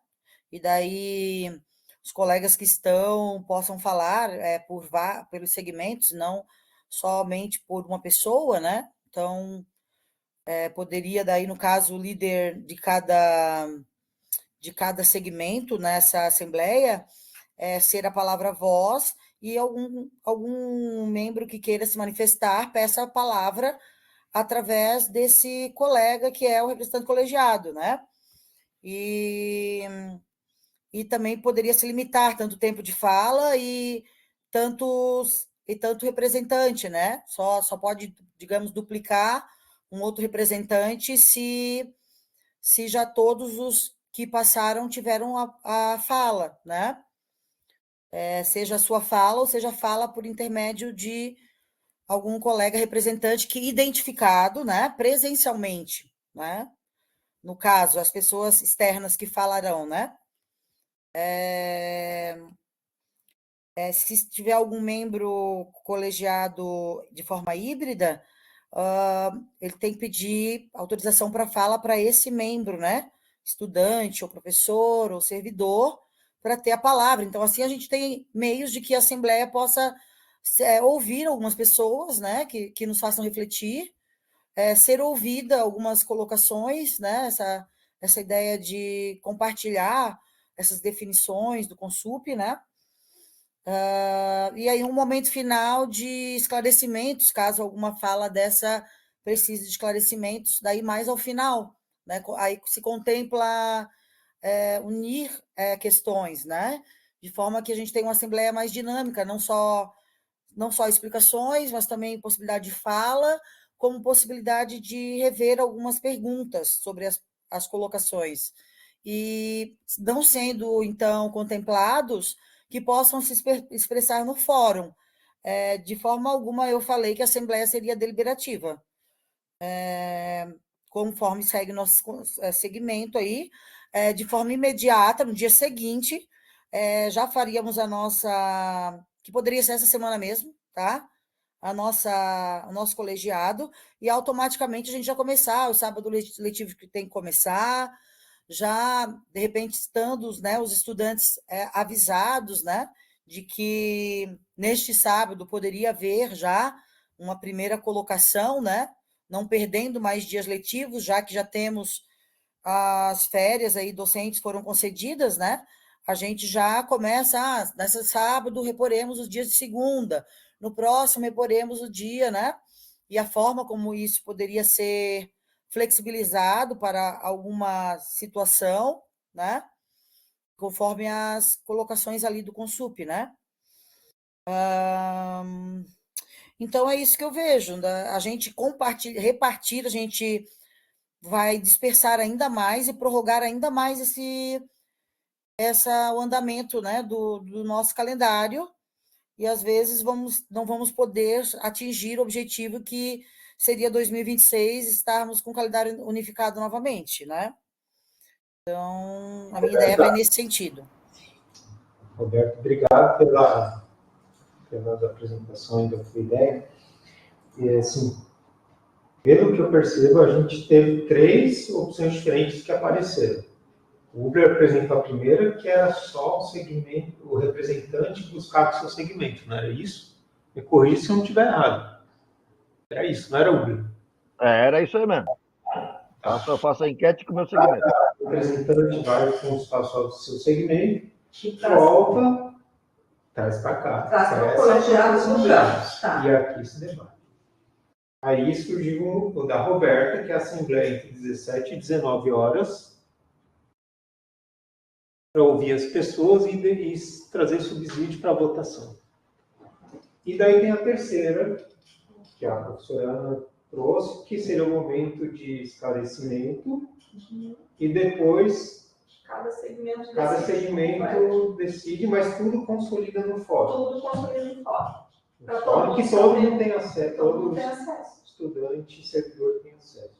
E daí os colegas que estão possam falar pelos segmentos, não somente por uma pessoa, né? Então, poderia daí, no caso, o líder de cada segmento nessa assembleia ser a palavra voz e algum membro que queira se manifestar peça a palavra através desse colega que é o representante colegiado, né? E também poderia se limitar tanto tempo de fala e tanto representante, né? Só pode, digamos, duplicar um outro representante se já todos os que passaram tiveram a fala, né? Seja a sua fala ou seja a fala por intermédio de algum colega representante que identificado, né, presencialmente, né? No caso, as pessoas externas que falarão, né? Se tiver algum membro colegiado de forma híbrida, ele tem que pedir autorização para fala para esse membro, né? Estudante, ou professor, ou servidor, para ter a palavra. Então, assim, a gente tem meios de que a Assembleia possa ouvir algumas pessoas, né? Que nos façam refletir, ser ouvida algumas colocações, né? Essa ideia de compartilhar essas definições do Consup, né? E aí um momento final de esclarecimentos, caso alguma fala dessa precise de esclarecimentos, daí mais ao final, né? Aí se contempla unir questões, né? De forma que a gente tenha uma assembleia mais dinâmica, não só explicações, mas também possibilidade de fala, como possibilidade de rever algumas perguntas sobre as colocações. E não sendo, então, contemplados, que possam se expressar no fórum. De forma alguma, eu falei que a Assembleia seria deliberativa. Conforme segue nosso segmento aí, de forma imediata, no dia seguinte, já faríamos a nossa, que poderia ser essa semana mesmo, tá? O nosso colegiado, e automaticamente a gente já começar, o sábado letivo que tem que começar, já, de repente, estando né, os estudantes avisados, né, de que neste sábado poderia haver já uma primeira colocação, né, não perdendo mais dias letivos, já que já temos as férias aí docentes foram concedidas, né? A gente já começa, nesse sábado reporemos os dias de segunda, no próximo reporemos o dia, né? E a forma como isso poderia ser flexibilizado para alguma situação, né? Conforme as colocações ali do Consup, né? Então é isso que eu vejo, né? A gente repartir, a gente vai dispersar ainda mais e prorrogar ainda mais o andamento, né, do nosso calendário, e às vezes não vamos poder atingir o objetivo que seria 2026, estarmos com o calendário unificado novamente, né? Então, a minha ideia vai nesse sentido. Roberto, obrigado pelas apresentações da sua ideia. E, assim, pelo que eu percebo, a gente teve 3 opções diferentes que apareceram. O Uber apresentou a primeira, que era só o segmento, o representante buscar o seu segmento, não era isso? Me corrija se eu não estiver errado. Era isso, não era Uber. Era isso aí mesmo. Faço a enquete com o meu segmento. O representante vai consultar só o seu segmento, volta, traz para cá. Traz para o colegiado dados. Tá. E aqui se debate. Aí surgiu o da Roberta, que é a assembleia entre 17 e 19 horas, para ouvir as pessoas e trazer subsídio para a votação. E daí tem a terceira, que a professora Ana trouxe, que seria o momento de esclarecimento, e depois Cada segmento decide, mas tudo consolida no fórum. Tudo consolida no fórum. No fórum que todo mundo tem acesso, todos acesso. Estudante e servidor têm acesso.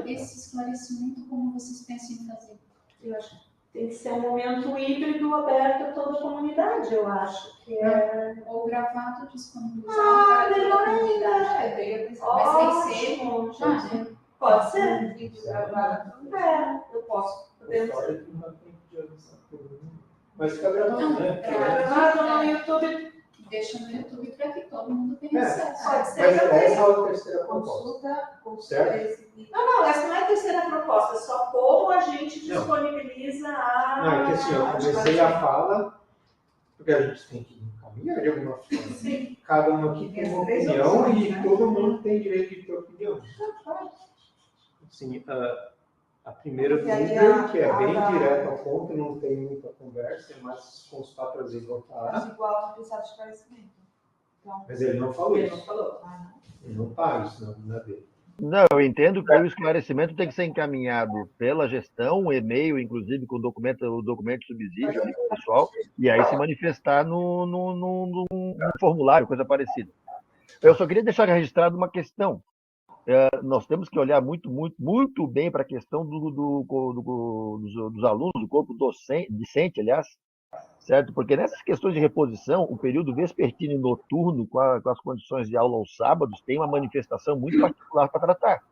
Esse esclarecimento, como vocês pensam em fazer? Eu acho que tem que ser um momento híbrido aberto a toda a comunidade, eu acho. Que é... Ou gravado, disponibilizado para toda a comunidade. Mas tem que ser. Pode ser. Vídeo gravado. Eu posso. Podemos. Mas fica gravado, né? Fica gravado no YouTube. Deixa no YouTube para que todo mundo tenha acesso. Pode ser. Mas essa é a terceira proposta. Consulta. Não, essa não é a terceira proposta, é só como a gente disponibiliza a. Não, é que assim, eu comecei a fala, porque a gente tem que encaminhar de alguma forma. Sim. Cada um aqui tem uma opinião e todo mundo tem direito de ter opinião. Assim, a primeira do Uber, que é bem direto ao ponto, não tem muita conversa, é mais consultar, trazer e votar. Mas igual não precisa de esclarecimento. Então, Mas ele não falou ele isso. não falou. Ele não tá isso na dele. Não, eu entendo que o esclarecimento tem que ser encaminhado pela gestão, um e-mail, inclusive, com o documento de subsídio ali, pessoal, e aí se manifestar num formulário, coisa parecida. Eu só queria deixar registrado uma questão. Nós temos que olhar muito bem para a questão dos alunos, do corpo docente, aliás, certo? Porque nessas questões de reposição, o período vespertino e noturno, com as condições de aula aos sábados, tem uma manifestação muito particular para tratar,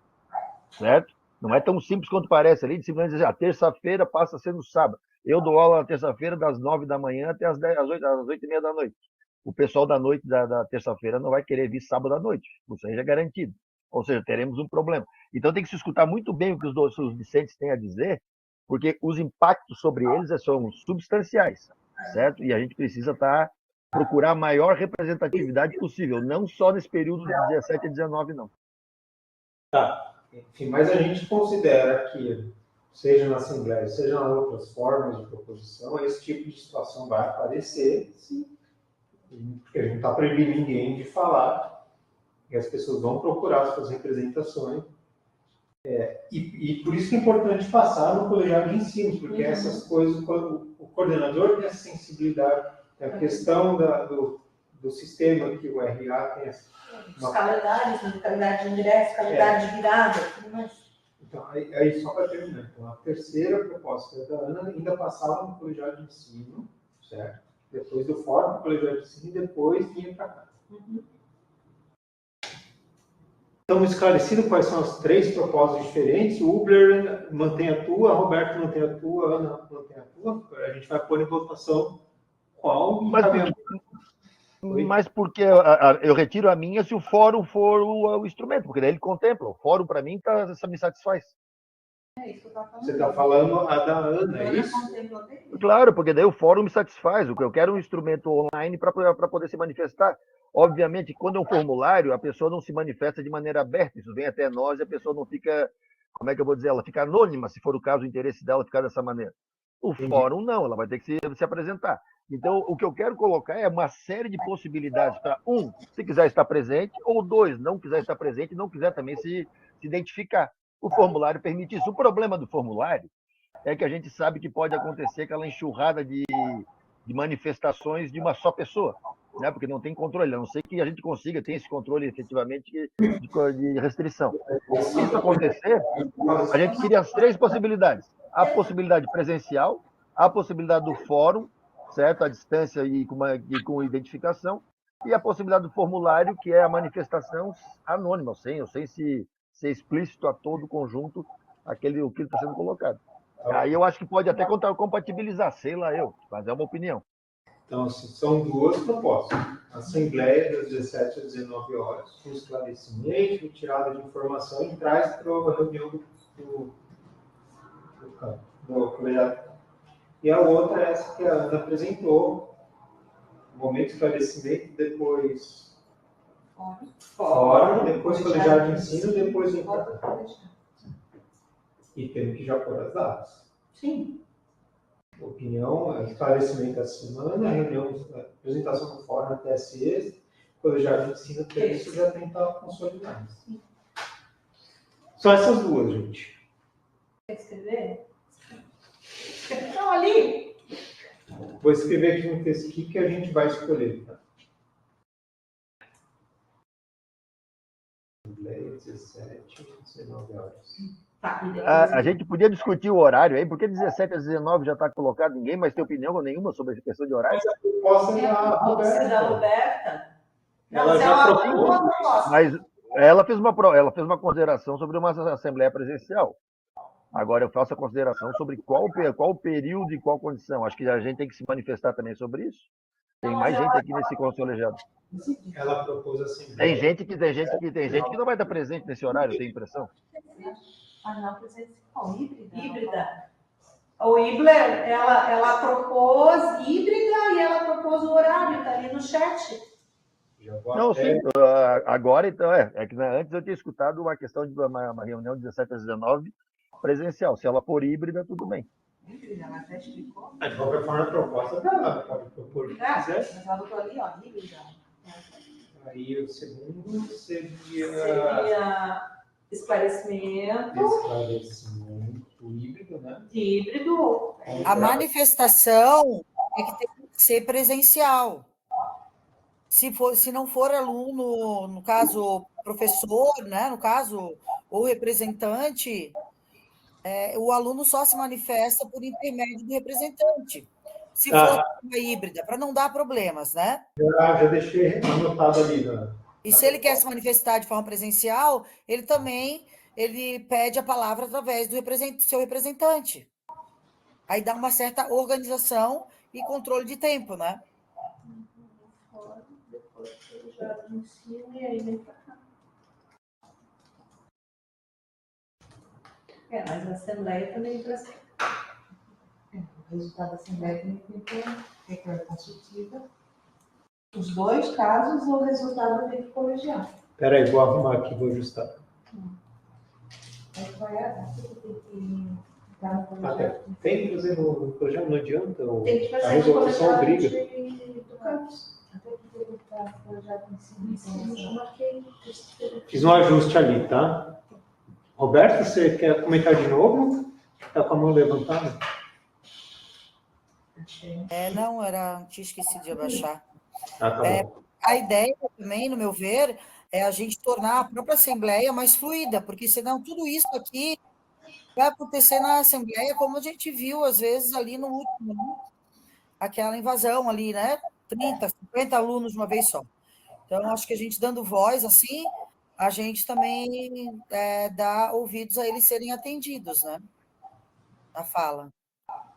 certo? Não é tão simples quanto parece ali, de simplesmente dizer, a terça-feira passa a ser no sábado. Eu dou aula na terça-feira das 9 da manhã até às 8h30 da noite. O pessoal da noite, da terça-feira, não vai querer vir sábado à noite, isso aí já é garantido. Ou seja, teremos um problema. Então tem que se escutar muito bem o que os discentes têm a dizer, porque os impactos sobre eles são substanciais, certo? E a gente precisa estar procurar a maior representatividade possível, não só nesse período de 17 a 19, não. Enfim, mas a gente considera que, seja na Assembleia, seja nas outras formas de proposição, esse tipo de situação vai aparecer, sim, porque a gente não está proibindo ninguém de falar, e as pessoas vão procurar suas representações. E por isso que é importante passar no colegiado de ensino, porque essas coisas, o coordenador tem essa sensibilidade, tem a questão do sistema que o RA tem. Os calendários, né? Calendário de ingresso, calendário de virada, tudo mais. Então, aí só para terminar, então, a terceira proposta da Ana ainda passava no colegiado de ensino, certo? Depois do fórum do colegiado de ensino e depois vinha para cá. Então, esclarecido quais são as três propostas diferentes, o Ubler mantém a tua, Roberto mantém a tua, Ana mantém a tua, a gente vai pôr em votação qual Mas porque eu retiro a minha se o fórum for o instrumento, porque daí ele contempla. O fórum, para mim, me satisfaz. É isso que eu estava falando. Você está falando a da Ana, é isso? Claro, porque daí o fórum me satisfaz. O que eu quero é um instrumento online para poder se manifestar. Obviamente, quando é um formulário, a pessoa não se manifesta de maneira aberta. Isso vem até nós e a pessoa não fica, como é que eu vou dizer? Ela fica anônima, se for o caso, o interesse dela ficar dessa maneira. O fórum não, ela vai ter que se apresentar. Então, o que eu quero colocar é uma série de possibilidades para, se quiser estar presente, ou dois, não quiser estar presente, não quiser também se identificar. O formulário permite isso. O problema do formulário é que a gente sabe que pode acontecer aquela enxurrada de manifestações de uma só pessoa, né? Porque não tem controle, a não ser que a gente consiga ter esse controle efetivamente de restrição. Se isso acontecer, a gente cria as três possibilidades. A possibilidade presencial, a possibilidade do fórum, certo? A distância e com identificação, e a possibilidade do formulário, que é a manifestação anônima, sem ser explícito a todo o conjunto o que está sendo colocado. Aí eu acho que pode até compatibilizar, sei lá mas é uma opinião. Então, assim, são duas propostas. Assembleia das 17 às 19 horas, com esclarecimento, retirada de informação e traz para a reunião do colegiado. E a outra é essa que a Ana apresentou, momento de esclarecimento, depois fórum, depois colegiado de ensino, depois vem para cá. E temos que já pôr as datas. Sim. Opinião, esclarecimento essa semana, reunião, apresentação do fórum até sexta, colegiado de ensino, isso já tem que estar consolidado. Só essas duas, gente. Quer escrever? Estão ali. Vou escrever aqui um texto aqui que a gente vai escolher. Tá? Assembleia 17, 19 horas. Tá, A gente podia discutir o horário aí, porque 17 às 19 já está colocado, ninguém mais tem opinião nenhuma sobre essa questão de horário. Mas a proposta é a Roberta. Da Roberta. Roberta? Ela já propôs. Mas ela fez uma consideração sobre uma assembleia presencial. Agora eu faço a consideração sobre qual período e qual condição. Acho que a gente tem que se manifestar também sobre isso. Tem mais gente aqui nesse colegiado. Ela propôs assim. Tem gente que não vai estar presente nesse horário, eu tenho impressão. Não, presencial. Híbrida. O Ibler, ela propôs híbrida e ela propôs o horário, tá ali no chat. Não, sim. Agora, então, que antes eu tinha escutado uma questão de uma reunião de 17 às 19 presencial. Se ela for híbrida, tudo bem. Híbrida, ela até explicou. De qualquer forma, a proposta dela pode propor. Mas ela botou ali, ó, híbrida. Aí o segundo seria esclarecimento híbrido, né? Híbrido. A manifestação é que tem que ser presencial. Se não for aluno, no caso, professor, né? No caso, ou representante, o aluno só se manifesta por intermédio do representante. Se for uma híbrida, para não dar problemas, né? Já deixei anotado ali. E se ele quer se manifestar de forma presencial, ele pede a palavra através do seu representante. Aí dá uma certa organização e controle de tempo, né? Depois já ensino e aí vem pra cá. Mas a Assembleia também traz. O resultado da Assembleia também tem que ter consultiva. Os dois casos, o resultado vem do colegiado. Espera aí, vou arrumar aqui, vou ajustar. Aí vai a data que tem que dar no Até. colegiado. Tem que fazer no colegiado, não adianta. Tem que A fazer no resolução colegiado obriga. do campus. Até que ele está no colegiado de ensino. Eu marquei. Fiz um ajuste ali, tá? Roberto, você quer comentar de novo? Está com a mão levantada? Não, tinha esquecido de abaixar. Ah, tá bom. A ideia também, no meu ver, é a gente tornar a própria Assembleia mais fluida, porque senão tudo isso aqui vai acontecer na Assembleia, como a gente viu, às vezes, ali no último, né? Aquela invasão ali, né? 30, 50 alunos de uma vez só. Então, acho que a gente dando voz assim, a gente também dá ouvidos a eles serem atendidos, né? Na fala.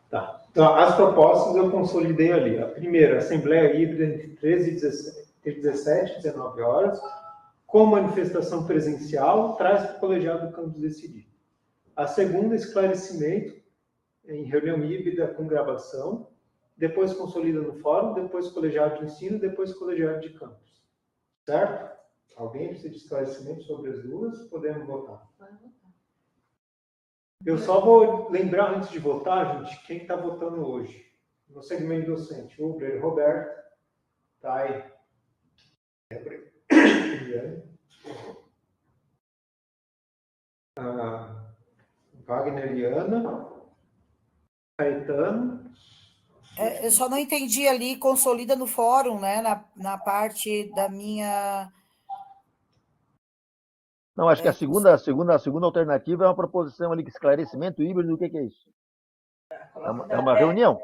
Tá. Então, as propostas eu consolidei ali. A primeira, Assembleia Híbrida entre 13 e 17 e 19 horas, com manifestação presencial, traz para o colegiado do campus decidir. A segunda, esclarecimento em reunião híbrida com gravação, depois consolida no fórum, depois colegiado de ensino, depois colegiado de campus. Certo? Alguém precisa de esclarecimento sobre as duas? Podemos votar. Eu só vou lembrar antes de votar, gente, quem está votando hoje. No segmento docente, Uber, Roberto, Thay, Wagner e Ana, Caetano. Eu só não entendi ali, consolida no fórum, né? Na parte da minha. Não, acho que a segunda alternativa é uma proposição ali, que esclarecimento híbrido, o que é isso? É uma reunião.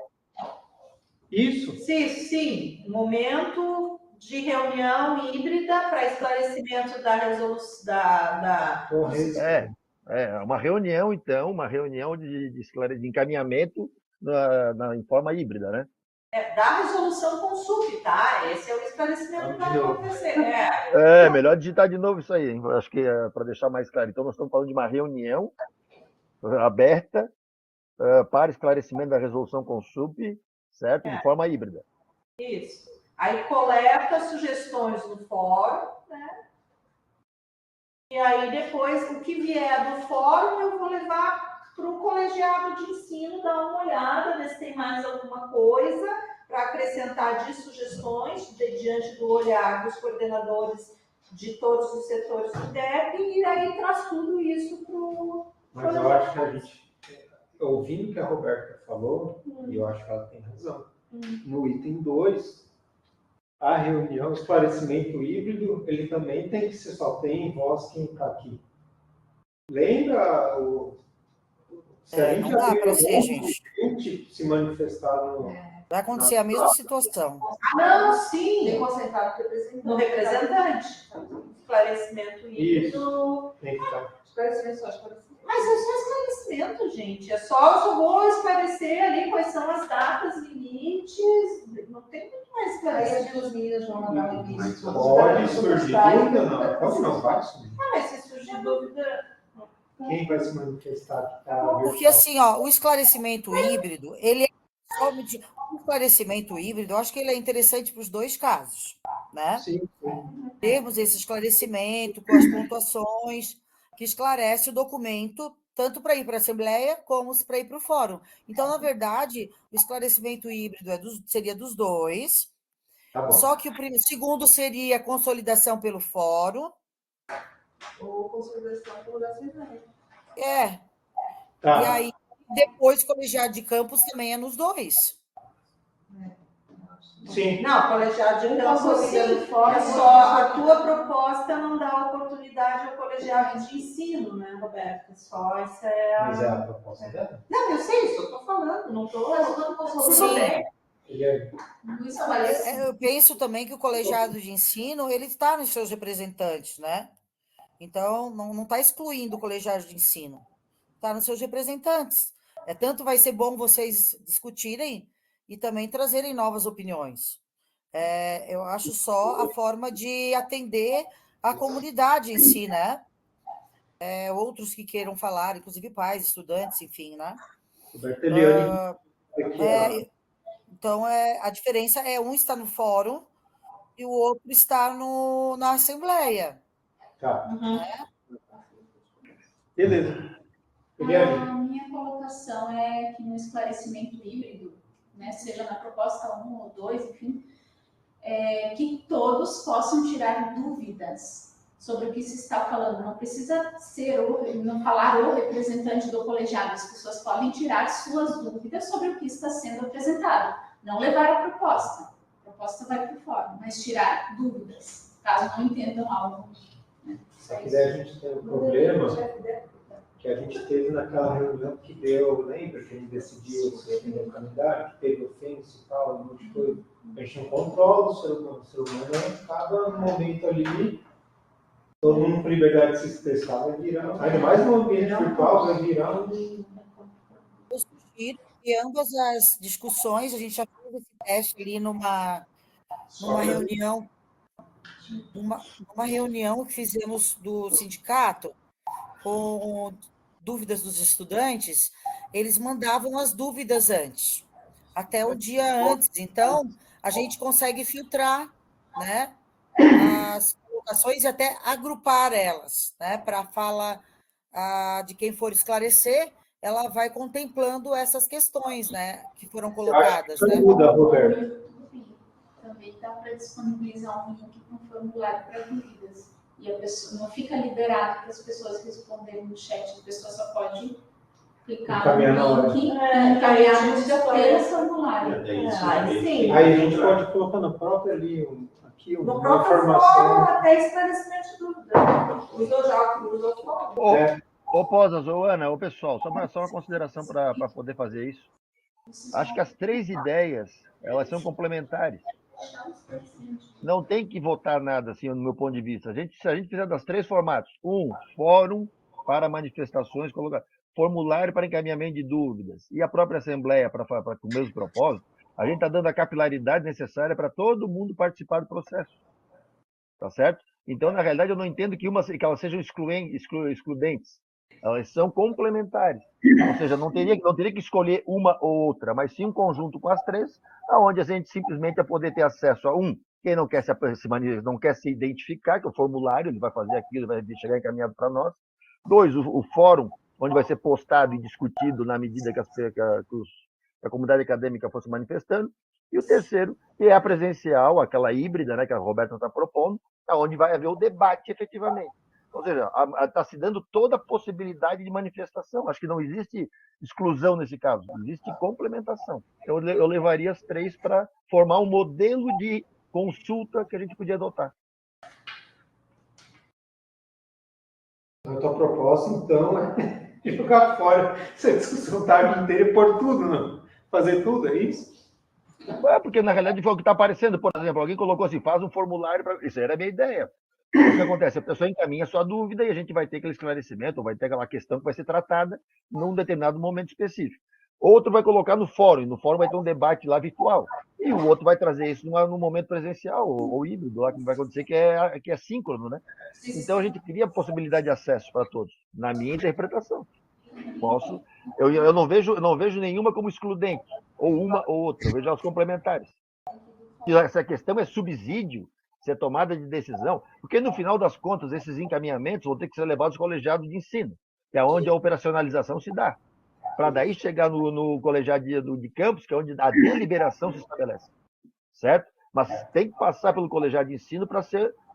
Isso. Sim. Momento de reunião híbrida para esclarecimento da resolução É uma reunião, então, de encaminhamento em forma híbrida, né? da resolução com SUP, tá? Esse é o esclarecimento que vai acontecer. Melhor digitar de novo isso aí, hein? Acho que é para deixar mais claro. Então, nós estamos falando de uma reunião aberta para esclarecimento da resolução com SUP, certo? De forma híbrida. Isso. Aí coleta sugestões no fórum, né? E aí depois, o que vier do fórum, eu vou levar para o colegiado de ensino, dar uma olhada, ver se tem mais alguma coisa para acrescentar de sugestões, diante do olhar dos coordenadores de todos os setores do DEP, e aí traz tudo isso para o... Mas eu acho que a gente, ouvindo o que a Roberta falou, e eu acho que ela tem razão, no item 2, a reunião, esclarecimento híbrido, ele também tem que ser só tem voz quem está aqui. Lembra Não dá para ser, gente. se manifestar no... Vai acontecer a mesma situação. Não, sim. Bem concentrado No representante. Esclarecimento híbrido. Tem que estar. Esclarecimento só, esclarecimento. Mas é só esclarecimento, gente. Eu só vou esclarecer ali quais são as datas, limites. Não tem muito mais Aí esclarecer. as duas meninas vão mandar um limite. Pode surgir dúvida, não. Pode não, vai surgir. Mas se surgir dúvida... Quem vai se manifestar? Porque assim, o esclarecimento híbrido, ele é somente o esclarecimento híbrido, eu acho que ele é interessante para os dois casos, né? Sim. Temos esse esclarecimento com as pontuações que esclarece o documento tanto para ir para a Assembleia como para ir para o Fórum. Então, na verdade, o esclarecimento híbrido seria dos dois, Tá só que o segundo seria a consolidação pelo Fórum. Ou consolidação pelo da Assembleia. Tá. E aí, depois, colegiado de campus também é nos dois. Sim. Não, colegiado de campus, sim. É só a tua proposta não dá oportunidade ao colegiado de ensino, né, Roberta? Só essa é a... Mas é a proposta dela? Não, eu sei isso, eu tô falando, não tô... Sim. Isso aparece. Eu penso também que o colegiado de ensino, ele está nos seus representantes, né? Então, não está excluindo o colegiado de ensino. Está nos seus representantes. Tanto vai ser bom vocês discutirem e também trazerem novas opiniões. Eu acho só a forma de atender a comunidade em si, né? Outros que queiram falar, inclusive pais, estudantes, enfim, né? Então, a diferença um está no fórum e o outro está na Assembleia. Tá, Uhum. beleza. A Guilherme, minha colocação é que no esclarecimento híbrido, né, seja na proposta 1 ou 2, enfim, que todos possam tirar dúvidas sobre o que se está falando. Não precisa ser não falar o representante do colegiado. As pessoas podem tirar suas dúvidas sobre o que está sendo apresentado. Não levar a proposta. A proposta vai por fora, mas tirar dúvidas, caso não entendam algo. Né? só que daí a gente tem um problema que a gente teve naquela reunião que deu, lembra que a gente decidiu o sistema do calendário, que teve ofensa e tal, um monte de coisa. A gente não controla o ser humano. O ser humano acaba no momento ali, todo mundo com liberdade de se expressar, vai virar, ainda mais no ambiente virtual, vai virar um. Eu sugiro que ambas as discussões, a gente já fez esse teste ali numa reunião, numa reunião que fizemos do sindicato, com dúvidas dos estudantes, eles mandavam as dúvidas antes, até o dia antes. Então, a gente consegue filtrar, né, as colocações e até agrupar elas, né, para a fala de quem for esclarecer, ela vai contemplando essas questões, né, que foram colocadas, né? Muda, Roberto. Também dá para disponibilizar um link com um formulário para dúvidas. E a pessoa não fica liberado para as pessoas responderem no chat, a pessoa só pode clicar no link e encaminhar a dúvida pelo formulário. Aí sim. Aí a gente pode colocar na própria ali, aqui, No uma próprio informação. fórum, até esclarecimento de dúvida. Usou já, usou o fórum. Ô Posas, ô Ana, ô pessoal, só uma consideração para poder fazer isso. Acho que as 3 ideias, elas são complementares. Não tem que votar nada, assim, no meu ponto de vista. Se a gente fizer das 3 formatos, fórum para manifestações, formulário para encaminhamento de dúvidas e a própria assembleia para o mesmo propósito, a gente está dando a capilaridade necessária para todo mundo participar do processo. Tá certo? Então, na realidade, eu não entendo que elas sejam excludentes. Elas são complementares. Ou seja, não teria que escolher uma ou outra, mas sim um conjunto com as 3, onde a gente simplesmente vai poder ter acesso a quem não quer não quer se identificar, que é o formulário, ele vai fazer aquilo, vai chegar encaminhado para nós. 2, o fórum, onde vai ser postado e discutido na medida que a comunidade acadêmica for se manifestando. E o terceiro, que é a presencial, aquela híbrida, né, que a Roberta está propondo, onde vai haver o debate efetivamente. Ou seja, está se dando toda a possibilidade de manifestação. Acho que não existe exclusão nesse caso, existe complementação. Eu levaria as 3 para formar um modelo de consulta que a gente podia adotar. A tua proposta, então, é jogar fora essa discussão tarde inteira e pôr tudo, não? Fazer tudo, é isso? Porque na realidade foi o que está aparecendo. Por exemplo, alguém colocou assim, faz um formulário para. Isso era a minha ideia. O que acontece? A pessoa encaminha a sua dúvida e a gente vai ter aquele esclarecimento, ou vai ter aquela questão que vai ser tratada num determinado momento específico. Outro vai colocar no fórum, e no fórum vai ter um debate lá virtual. E o outro vai trazer isso no momento presencial, ou híbrido, lá que vai acontecer, que é síncrono, né? Então a gente cria a possibilidade de acesso para todos, na minha interpretação. Eu não vejo nenhuma como excludente, ou uma ou outra, eu vejo elas complementares. E essa questão é subsídio, se é tomada de decisão, porque no final das contas, esses encaminhamentos vão ter que ser levados ao colegiado de ensino, que é onde a operacionalização se dá, para daí chegar no colegiado de campus, que é onde a deliberação se estabelece, certo? Mas tem que passar pelo colegiado de ensino para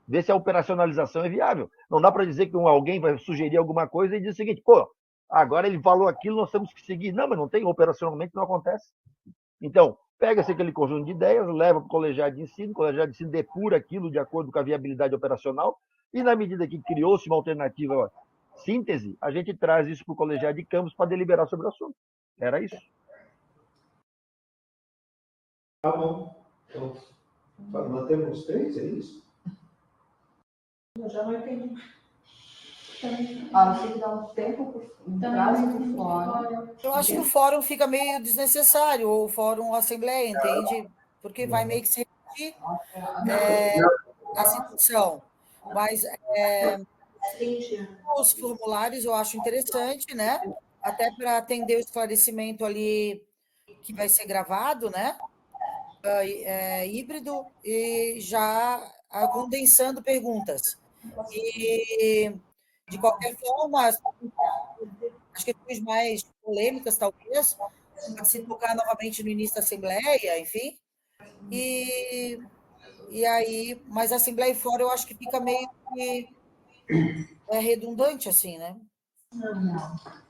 ver se a operacionalização é viável. Não dá para dizer que alguém vai sugerir alguma coisa e diz o seguinte, agora ele falou aquilo, nós temos que seguir. Não, mas não tem, operacionalmente não acontece. Então, pega-se aquele conjunto de ideias, leva para o colegiado de ensino, o colegiado de ensino depura aquilo de acordo com a viabilidade operacional, e na medida que criou-se uma alternativa síntese, a gente traz isso para o colegiado de campus para deliberar sobre o assunto. Era isso. Tá bom. Então, mantemos 3, é isso? Eu já não entendi. Tem que dar um tempo, um prazo para o fórum. Eu acho que o fórum fica meio desnecessário, ou o fórum assembleia, entende? Porque vai meio que se repetir a situação. Mas os formulários eu acho interessante, né? Até para atender o esclarecimento ali que vai ser gravado, né? híbrido e já condensando perguntas. E, de qualquer forma, as questões mais polêmicas, talvez, pode se tocar novamente no início da Assembleia, enfim. E aí, mas a Assembleia e fora eu acho que fica meio que redundante, assim, né?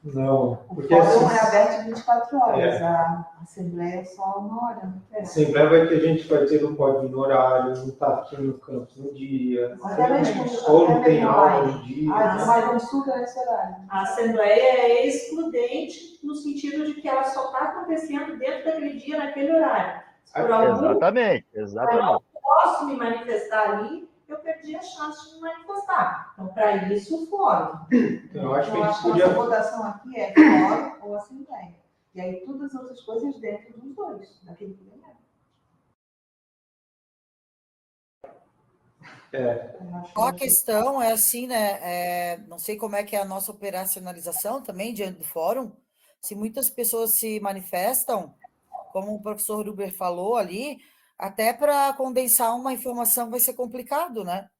Não, O porque fórum assim, é aberto 24 horas, a Assembleia é só 1 hora. a Assembleia vai ter gente que vai ter, não pode ir no horário, não está aqui no campus no dia, Até mesmo, ou até não tem mesmo aula online. no dia. Não vai consulta nesse horário. A Assembleia é excludente no sentido de que ela só está acontecendo dentro daquele dia, naquele horário. Por algum Exatamente. eu não posso me manifestar ali, eu perdi a chance de me manifestar. Então, para isso, o fórum. Então, eu acho que a Eu gente acho que a podia. nossa votação aqui é fórum ou Assembleia. E aí todas as outras coisas dentro dos dois, daquele que ganhar. Só a questão é assim, né? Não sei como é que é a nossa operacionalização também diante do fórum. Se muitas pessoas se manifestam, como o professor Huber falou ali, até para condensar uma informação vai ser complicado, né?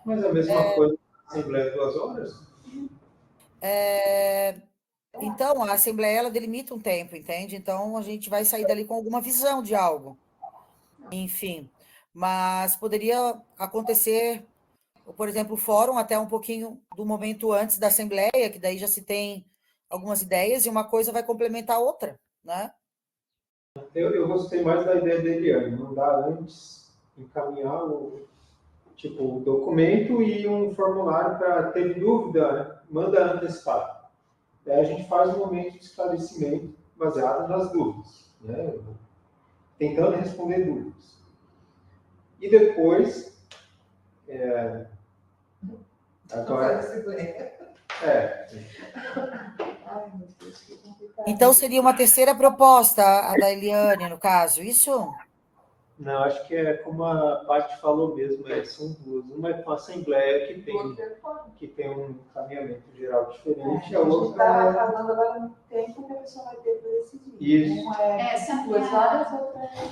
Mas a mesma coisa na Assembleia 2 horas? Então, a Assembleia ela delimita um tempo, entende? Então, a gente vai sair dali com alguma visão de algo. Enfim, mas poderia acontecer, por exemplo, o fórum até um pouquinho do momento antes da Assembleia, que daí já se tem algumas ideias e uma coisa vai complementar a outra, né? Eu gostei mais da ideia da Eliane, mandar antes, encaminhar o documento e um formulário para ter dúvida, né? Manda antecipado. Daí a gente faz um momento de esclarecimento baseado nas dúvidas, né? Tentando responder dúvidas. E depois, agora, Ai, meu Deus, que complicado. Então, seria uma terceira proposta, a da Eliane, no caso, isso? não, acho que é como a Paty falou mesmo, são duas. Uma é com a Assembleia, que tem um encaminhamento geral diferente, A a gente outra está é... acabando agora no tempo que a pessoa vai ter para decidir. Isso. Uma é Essa 2 horas, outra é...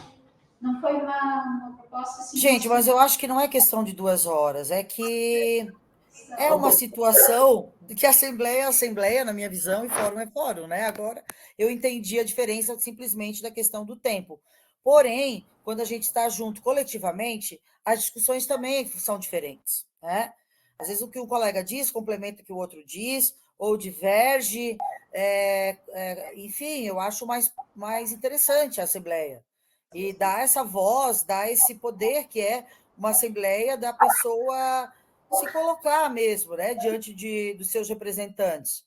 Não foi uma proposta assim. Gente, mas eu acho que não é questão de 2 horas, é que é uma situação que Assembleia é Assembleia, na minha visão, e fórum é fórum, né? Agora, eu entendi a diferença simplesmente da questão do tempo. Porém, quando a gente está junto coletivamente, as discussões também são diferentes, né? Às vezes o que um colega diz complementa o que o outro diz, ou diverge, enfim, eu acho mais interessante a Assembleia. E dá essa voz, dá esse poder que é uma Assembleia da pessoa se colocar mesmo, né, diante dos seus representantes,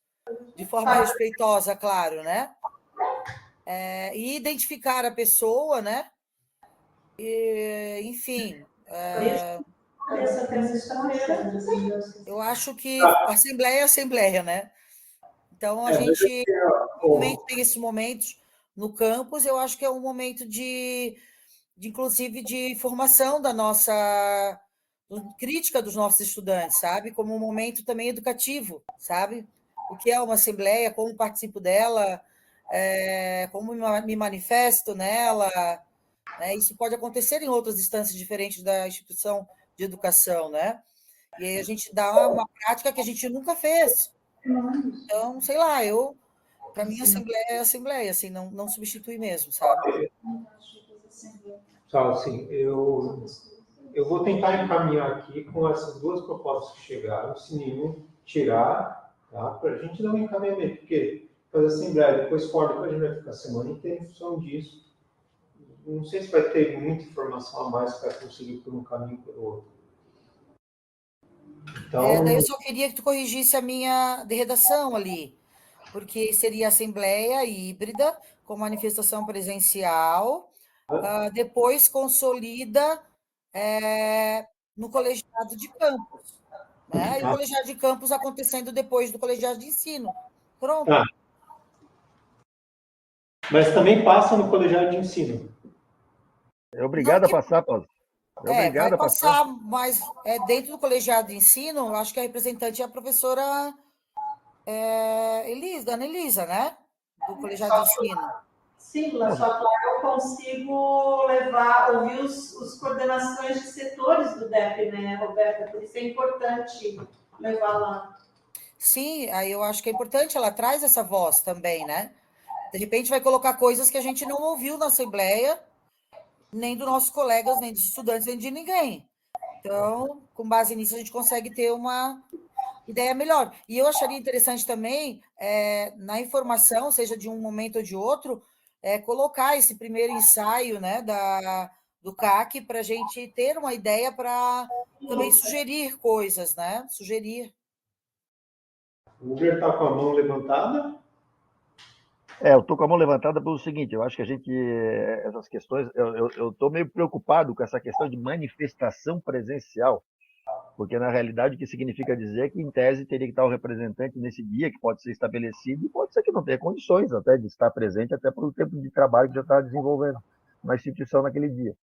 de forma respeitosa, claro, né? E identificar a pessoa, né? Enfim, Essa terça-feira, eu acho que a Assembleia é Assembleia, né? Então, a gente realmente tem esses momentos no campus, eu acho que é um momento inclusive, de formação da nossa crítica dos nossos estudantes, sabe? Como um momento também educativo, sabe? O que é uma assembleia, como participo dela, como me manifesto nela, né? Isso pode acontecer em outras instâncias diferentes da instituição de educação, né? E aí a gente dá uma prática que a gente nunca fez. Então, sei lá, para mim, assembleia é assembleia, assim, não substitui mesmo, sabe? Então, assim, eu vou tentar encaminhar aqui com essas duas propostas que chegaram, se nenhum tirar, tá? Para a gente dar um encaminhamento, porque fazer assembleia, depois fora, depois a gente vai ficar a semana inteira em função disso. Não sei se vai ter muita informação a mais para conseguir por um caminho ou por outro. Então, Daí eu só queria que tu corrigisse a minha de redação ali, porque seria assembleia híbrida, com manifestação presencial, depois consolida no colegiado de campus, né? E o colegiado de campus acontecendo depois do colegiado de ensino. Pronto. Tá. Mas também passa no colegiado de ensino. É obrigado a passar, Paulo. É obrigado vai a passar. passar, mas dentro do colegiado de ensino, eu acho que a representante é a professora Ana Elisa, né? Do colegiado de ensino. Sim, na sua placa eu consigo levar, ouvir os coordenações de setores do DEP, né, Roberta? Por isso é importante levar lá. Sim, aí eu acho que é importante, ela traz essa voz também, né? De repente vai colocar coisas que a gente não ouviu na Assembleia, nem dos nossos colegas, nem dos estudantes, nem de ninguém. Então, com base nisso, a gente consegue ter uma ideia melhor. E eu acharia interessante também, na informação, seja de um momento ou de outro, colocar esse primeiro ensaio, né, do CAC para a gente ter uma ideia para também sugerir coisas, né? Sugerir. O Uber está com a mão levantada. Eu estou com a mão levantada pelo seguinte, eu acho que a gente, essas questões, eu estou meio preocupado com essa questão de manifestação presencial, porque na realidade o que significa dizer que em tese teria que estar o representante nesse dia, que pode ser estabelecido, e pode ser que não tenha condições até de estar presente, até pelo tempo de trabalho que já está desenvolvendo na instituição naquele dia.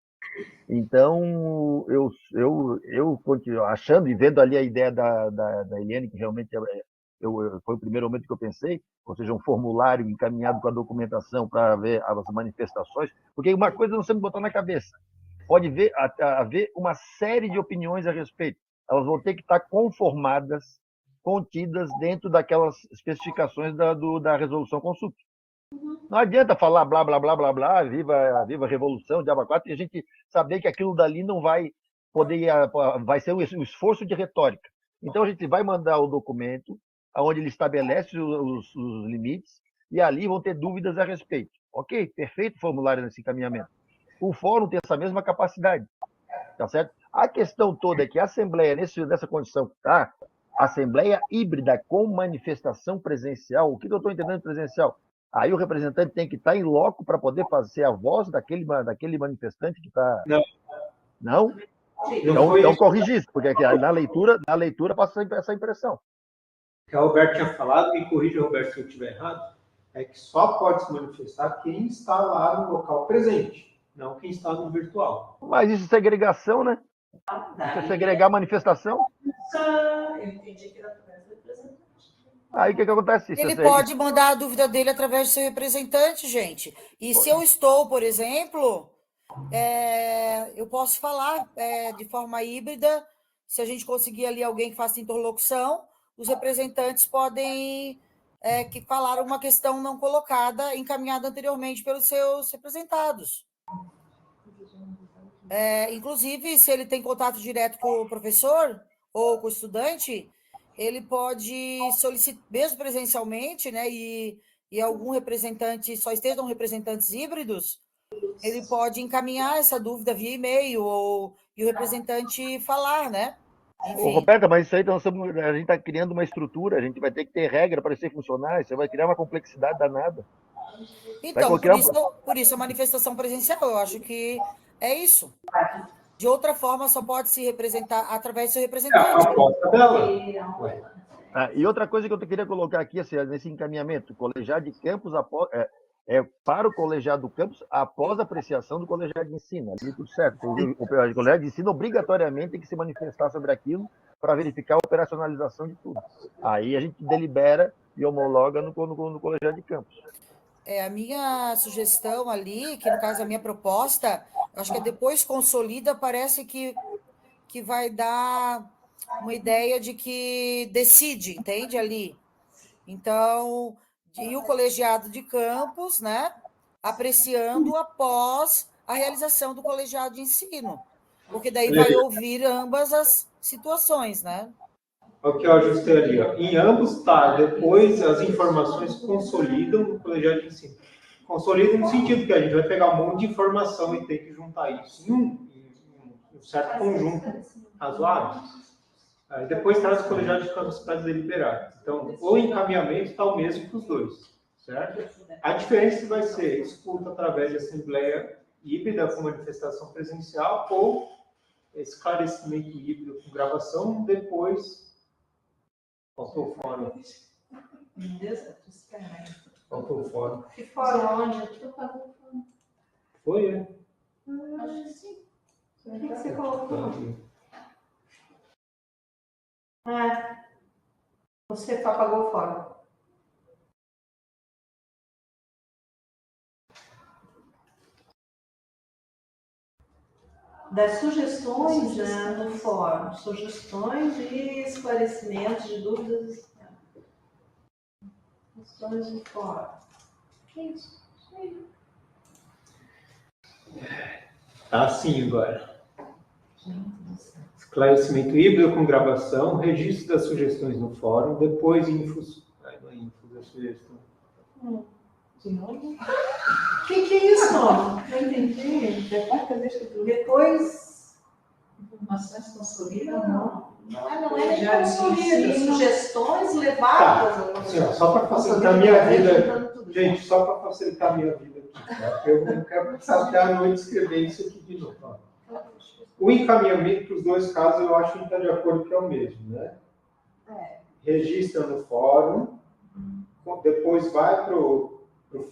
Então, eu continuo achando e vendo ali a ideia da Eliane, que realmente foi o primeiro momento que eu pensei, ou seja, um formulário encaminhado com a documentação para ver as manifestações, porque uma coisa nós temos que botar na cabeça, pode haver uma série de opiniões a respeito, elas vão ter que estar conformadas, contidas dentro daquelas especificações da resolução consulta. Não adianta falar blá, blá, blá, blá, blá, viva a revolução, diabo 4, e a gente saber que aquilo dali não vai poder, vai ser um esforço de retórica. Então a gente vai mandar o documento, onde ele estabelece os limites, e ali vão ter dúvidas a respeito. Ok, perfeito formulário nesse encaminhamento. O fórum tem essa mesma capacidade, tá certo? A questão toda é que a Assembleia, nessa condição que está, Assembleia híbrida com manifestação presencial, o que eu estou entendendo de presencial? Aí o representante tem que estar em loco para poder fazer a voz daquele manifestante que está. Não. Não? Não Então corrige isso, porque aqui, na leitura passa essa impressão. O que a Roberto tinha falado, me corrija, Roberto, se eu estiver errado, é que só pode se manifestar quem está lá no local presente, não quem está no virtual. Mas isso é segregação, né? Isso é segregar a manifestação. Eu entendi que era através do representante. Aí o que acontece? Ele pode mandar a dúvida dele através do seu representante, gente. E se eu estou, por exemplo, eu posso falar de forma híbrida, se a gente conseguir ali alguém que faça interlocução, os representantes podem que falaram uma questão não colocada, encaminhada anteriormente pelos seus representados. Inclusive, se ele tem contato direto com o professor ou com o estudante, ele pode solicitar, mesmo presencialmente, né, e algum representante, só estejam representantes híbridos, ele pode encaminhar essa dúvida via e-mail e o representante falar, né? Ô, Roberta, mas isso aí a gente está criando uma estrutura, a gente vai ter que ter regra para isso funcionar, isso vai criar uma complexidade danada. Então, por isso a manifestação presencial, eu acho que é isso. De outra forma, só pode se representar através do seu representante. É a proposta dela. E outra coisa que eu queria colocar aqui, assim, nesse encaminhamento, colegiado de campus para o colegiado do campus após a apreciação do colegiado de ensino. Ali tudo certo. O colegiado de ensino obrigatoriamente tem que se manifestar sobre aquilo para verificar a operacionalização de tudo. Aí a gente delibera e homologa no colegiado de campus. A minha sugestão ali, que no caso a minha proposta, acho que depois consolida, parece que vai dar uma ideia de que decide, entende ali? Então, e o colegiado de campus, né, apreciando após a realização do colegiado de ensino, porque daí vai ouvir ambas as situações, né? O que eu ajustei ali, ó. Em ambos, tá. Depois as informações consolidam no colegiado de ensino. Consolidam no sentido que a gente vai pegar um monte de informação e ter que juntar isso em um certo conjunto razoável. Aí depois traz o colegiado de campus para deliberar. Então, o encaminhamento está o mesmo para os dois, certo? A diferença vai ser escuta através de assembleia híbrida com manifestação presencial ou esclarecimento híbrido com gravação, depois... Faltou o fórum. Faltou o fórum. Que fórum onde? Foi, né? Acho que sim. O que você colocou? Você apagou o fórum. Das sugestões, né, no fórum. Sugestões e esclarecimentos de dúvidas. Sugestões no fórum. Que isso? Isso aí. Tá assim agora. Esclarecimento híbrido com gravação, registro das sugestões no fórum, depois infos. Ai, não é infos, é sugestão. De novo? O que é isso? Não entendi. É a quarta vez que tu Depois. Informações consolidam? Não é nem Já consolida. disse. Sugestões levadas ao Assim, ó, só para facilitar a minha vida. Gente, só para facilitar a minha vida aqui, tá? Eu não quero passar até a noite escrevendo isso aqui de novo. Ó. O encaminhamento para os dois casos eu acho que a gente está de acordo que é o mesmo, né? Registra no fórum, depois vai para o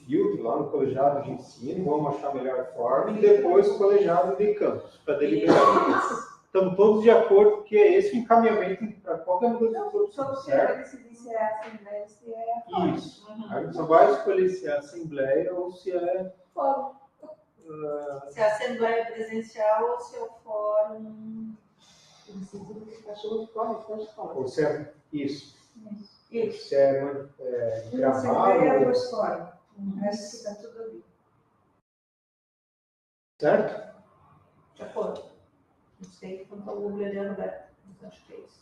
field, lá no colegiado de ensino, vamos achar a melhor forma, e depois o colegiado de campus, para deliberar. Estamos todos de acordo que é esse o encaminhamento para qualquer uma das opções, certo? decidir se é a Assembleia, se é a fórum. Isso. A gente só vai escolher se é a Assembleia ou se é... Fórum. Se é a Assembleia presencial ou se é o fórum. Decidir que cachorro corre, faz fórum. Ou se é isso. Isso. Se é Uma Assembleia, gravado, dois fórum. O resto fica tudo ali. certo? De acordo. Não sei quanto ao governo aberto, mas acho que é isso.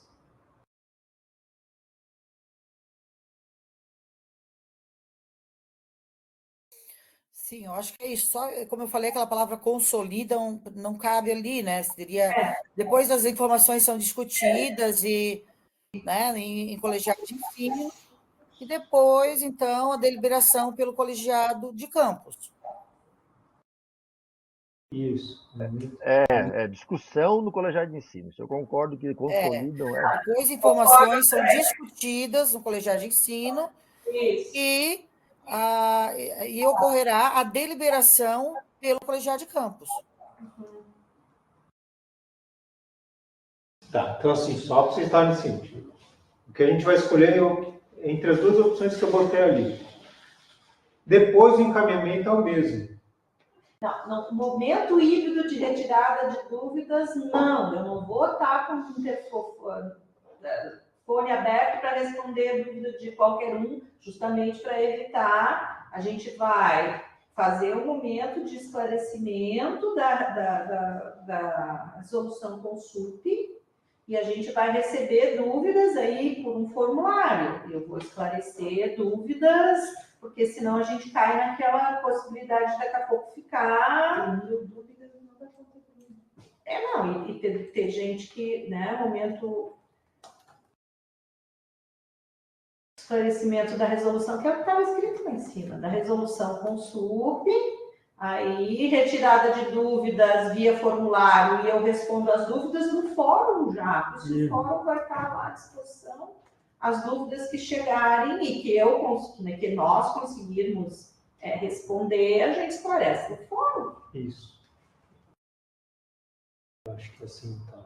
Sim, eu acho que é isso. Só, como eu falei, aquela palavra consolidam não cabe ali, né? Seria, depois as informações são discutidas e, né, em colegiado de ensino, e depois, então, a deliberação pelo colegiado de campus. Isso. Discussão no colegiado de ensino. Isso eu concordo que consolidam. Depois, informações são discutidas no colegiado de ensino e ocorrerá a deliberação pelo colegiado de campus. Tá, então assim, só para vocês estarem cientes. O que a gente vai escolher entre as duas opções que eu botei ali. Depois o encaminhamento é o mesmo. Não, momento híbrido de retirada de dúvidas, não. Eu não vou estar com o interfone aberto para responder dúvida de qualquer um, justamente para evitar. A gente vai fazer um momento de esclarecimento da resolução com SUP e a gente vai receber dúvidas aí por um formulário. Eu vou esclarecer dúvidas, porque senão a gente cai naquela possibilidade de daqui a pouco ficar... dúvidas não dá conta de... Não, e ter gente que, né, momento... Esclarecimento da resolução, que é o que estava escrito lá em cima, da resolução com SUP, aí retirada de dúvidas via formulário, e eu respondo as dúvidas no fórum já, o fórum vai estar lá à disposição, as dúvidas que chegarem e que nós conseguirmos responder, a gente esclarece no fórum. Isso. Acho que assim tá.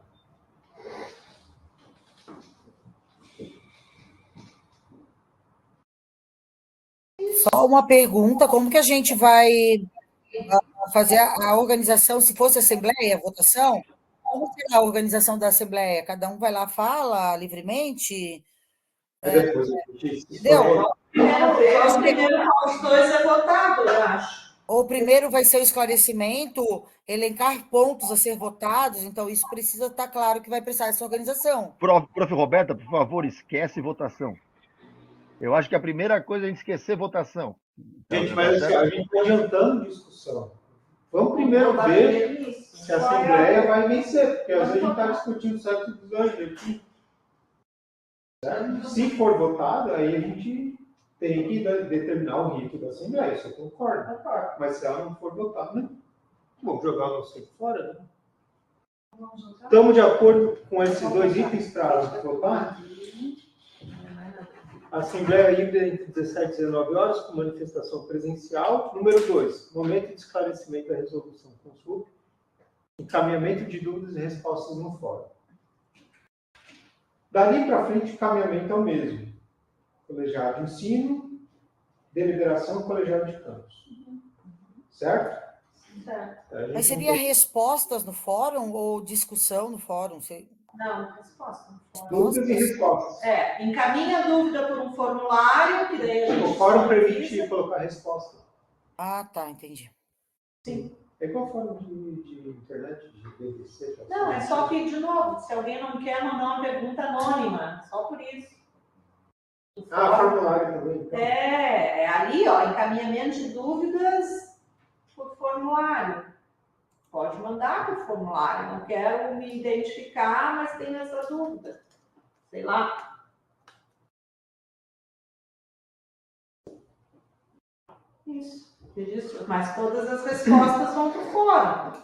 Só uma pergunta, como que a gente vai fazer a organização, se fosse assembleia, a votação, como será a organização da assembleia? Cada um vai lá, fala livremente? Depois a gente Entendeu? Primeiro os dois é votado, eu acho. Ou primeiro vai ser o esclarecimento, elencar pontos a ser votados, então isso precisa estar claro que vai precisar dessa organização. Prof. Roberta, por favor, esquece votação. Eu acho que a primeira coisa é a gente esquecer votação. Gente, mas assim, a gente está adiantando discussão. Vamos primeiro ver se a Assembleia vai vencer, porque às vezes a gente está discutindo certos dos dois aqui. Certo? Se for votado, aí a gente tem que determinar o rito da Assembleia, isso eu concordo. Mas se ela não for votada, não. Vamos jogar o nosso tempo fora, né? Estamos de acordo com esses dois itens para votar? Assembleia híbrida entre 17 e 19 horas, com manifestação presencial. Número 2, momento de esclarecimento da resolução consulta. Encaminhamento de dúvidas e respostas no fórum. Dali para frente, o encaminhamento é o mesmo. Colegiado de ensino, deliberação e colegiado de campus. Certo? Certo. A gente Mas não seria tem respostas no fórum ou discussão no fórum? Não, resposta. dúvidas e respostas. Encaminha a dúvida por um formulário, que daí a gente O fórum disponibiliza. permite colocar resposta. Ah, tá, entendi. É igual fórum de internet, de BBC. Não, é só que, de novo, se alguém não quer mandar uma pergunta anônima, só por isso. Formulário também. Então. É ali, ó, encaminhamento de dúvidas por formulário. Pode mandar por formulário. Não quero me identificar, mas tenho essa dúvida. Sei lá. Isso. Mas todas as respostas vão para o fórum.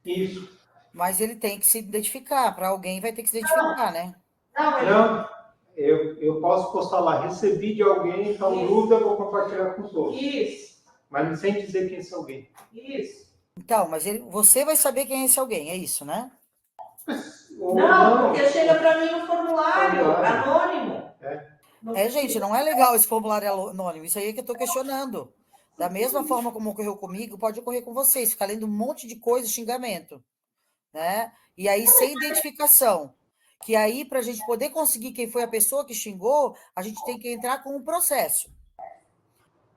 Isso. Mas ele tem que se identificar. Para alguém vai ter que se identificar, né? Não, eu posso postar lá, recebi de alguém, tal dúvida, vou compartilhar com os outros. Isso. Mas sem dizer quem é esse alguém. Isso. Então, mas você vai saber quem é esse alguém, é isso, né? Não, porque chega para mim no formulário anônimo. Gente, não é legal esse formulário anônimo. Isso aí é que eu estou questionando. Da mesma forma como ocorreu comigo, pode ocorrer com vocês. Ficar lendo um monte de coisa, xingamento. Né? E aí, sem identificação. Que aí, para a gente poder conseguir quem foi a pessoa que xingou, a gente tem que entrar com um processo.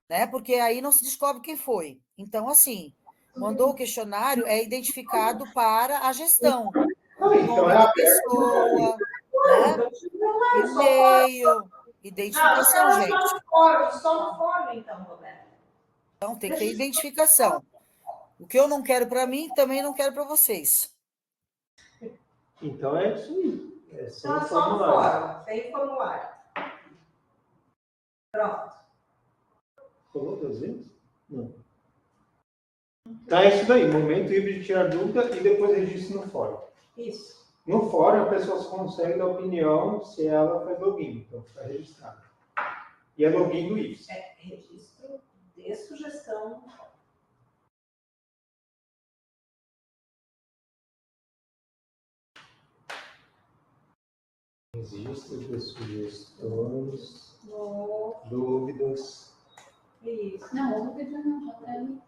Né? Porque aí não se descobre quem foi. Então, assim, mandou o questionário, é identificado para a gestão. Nome da pessoa, né? E-mail, identificação, gente. Só no fórum, então, Roberto. Então, tem que ter identificação. O que eu não quero para mim, também não quero para vocês. Então é isso aí. É só Então, só no fórum, sem formulário. Pronto. Falou 2 vezes? Não. Então é isso daí. Momento híbrido de tirar dúvida e depois registro no fórum. Isso. No fórum, a pessoa só consegue dar opinião se ela faz login. Então, fica registrado. E é login do IFES. Registro de sugestão. Registro de sugestões, dúvidas. Isso. Não, dúvida não, já tá ali.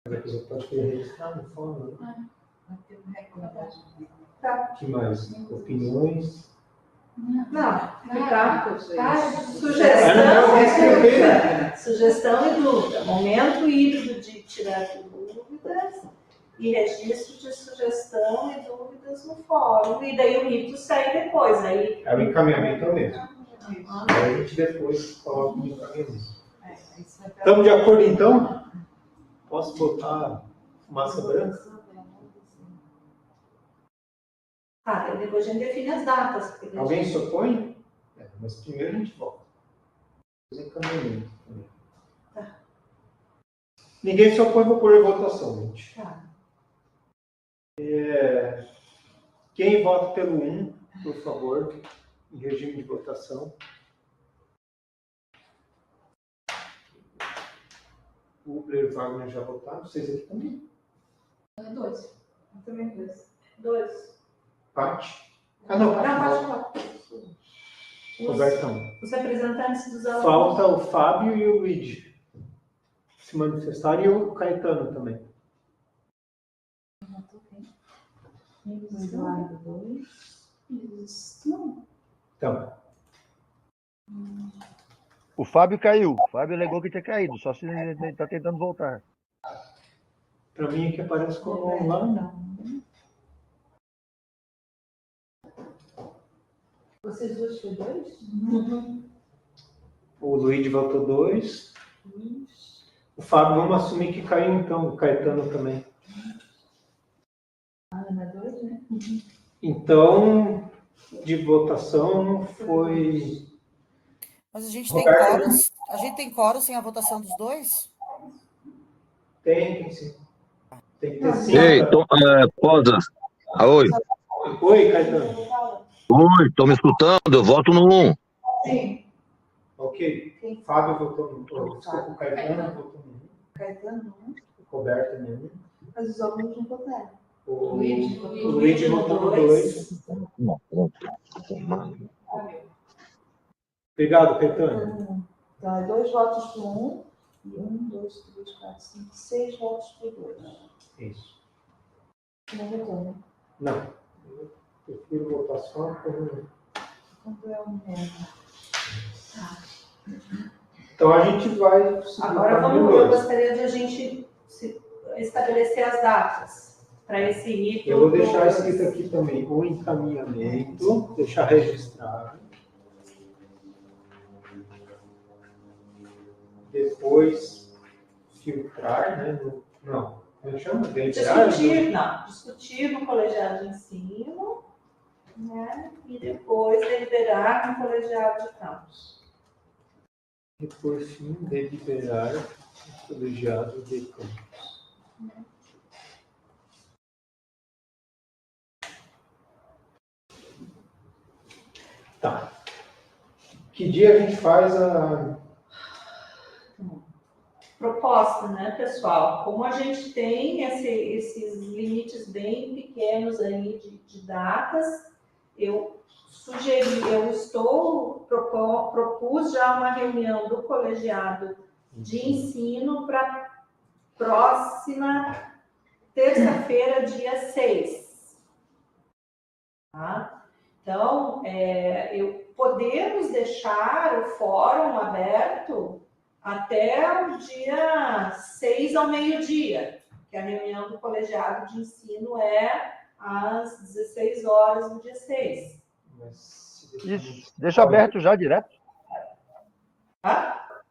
A pessoa pode querer registrar no fórum. Né? Que mais? Opiniões. Sugestão e dúvida. Momento híbrido de tirar dúvidas e registro de sugestão e dúvidas no fórum. E daí o rito sai depois. Aí... É o encaminhamento mesmo. Aí a gente depois coloca o encaminhamento. Estamos de acordo, então? Posso botar fumaça branca? Depois a gente define as datas. Alguém se opõe? Mas primeiro a gente volta. Encaminhamento também. Ninguém se opõe, vou pôr em votação, gente. Quem vota pelo 1, por favor, em regime de votação. O Ubler e o Wagner já votaram, vocês aqui também. 2. Eu também 2. Pati. Não, Pati. Robertão. Os representantes dos alunos. Falta o Fábio e o Luigi se manifestarem e o Caetano também. Eduardo 2. Então. O Fábio caiu. O Fábio alegou que tinha caído, só se ele está tentando voltar. Para mim aqui aparece como online. Vocês dois foi 2? O Luigi votou 2. O Fábio, vamos assumir que caiu então. O Caetano também. Ana 2, né? Então, de votação foi... Mas a gente tem quórum sem a votação dos dois? Tem sim. Tem que ter sim. Ei, Posa. Oi. Oi, Caetano. Oi, estou me escutando? Eu voto no 1. Sim. Ok. Fábio votou no 1. Desculpa, o Caetano votou no 1. Caetano 1. O Roberto no 1. Mas os alunos não votaram. O Luigi votou no 2. Obrigado, Caetano. Então, é 2 votos para 1 E 1, 2, 3, 4, 5, 6 votos por 2. Isso. Não votou, né? Não. Eu prefiro votação por... Quanto é o número? Então a gente vai seguir Agora o caminho eu 2. gostaria de a gente estabelecer as datas para esse rito. Eu vou deixar escrito aqui também o encaminhamento, deixar registrado. Depois filtrar, né? Não, como chama? Discutir no colegiado de ensino, né? E depois deliberar no colegiado de campus. E por fim, deliberar o colegiado de campus. Tá. Que dia a gente faz a... Proposta, né, pessoal? Como a gente tem esses limites bem pequenos aí de datas, eu propus já uma reunião do colegiado de ensino para próxima terça-feira, dia 6. Tá? Então, podemos deixar o fórum aberto até o dia 6 ao meio-dia, que a reunião do colegiado de ensino é às 16 horas do dia 6. Isso, deixa aberto já direto.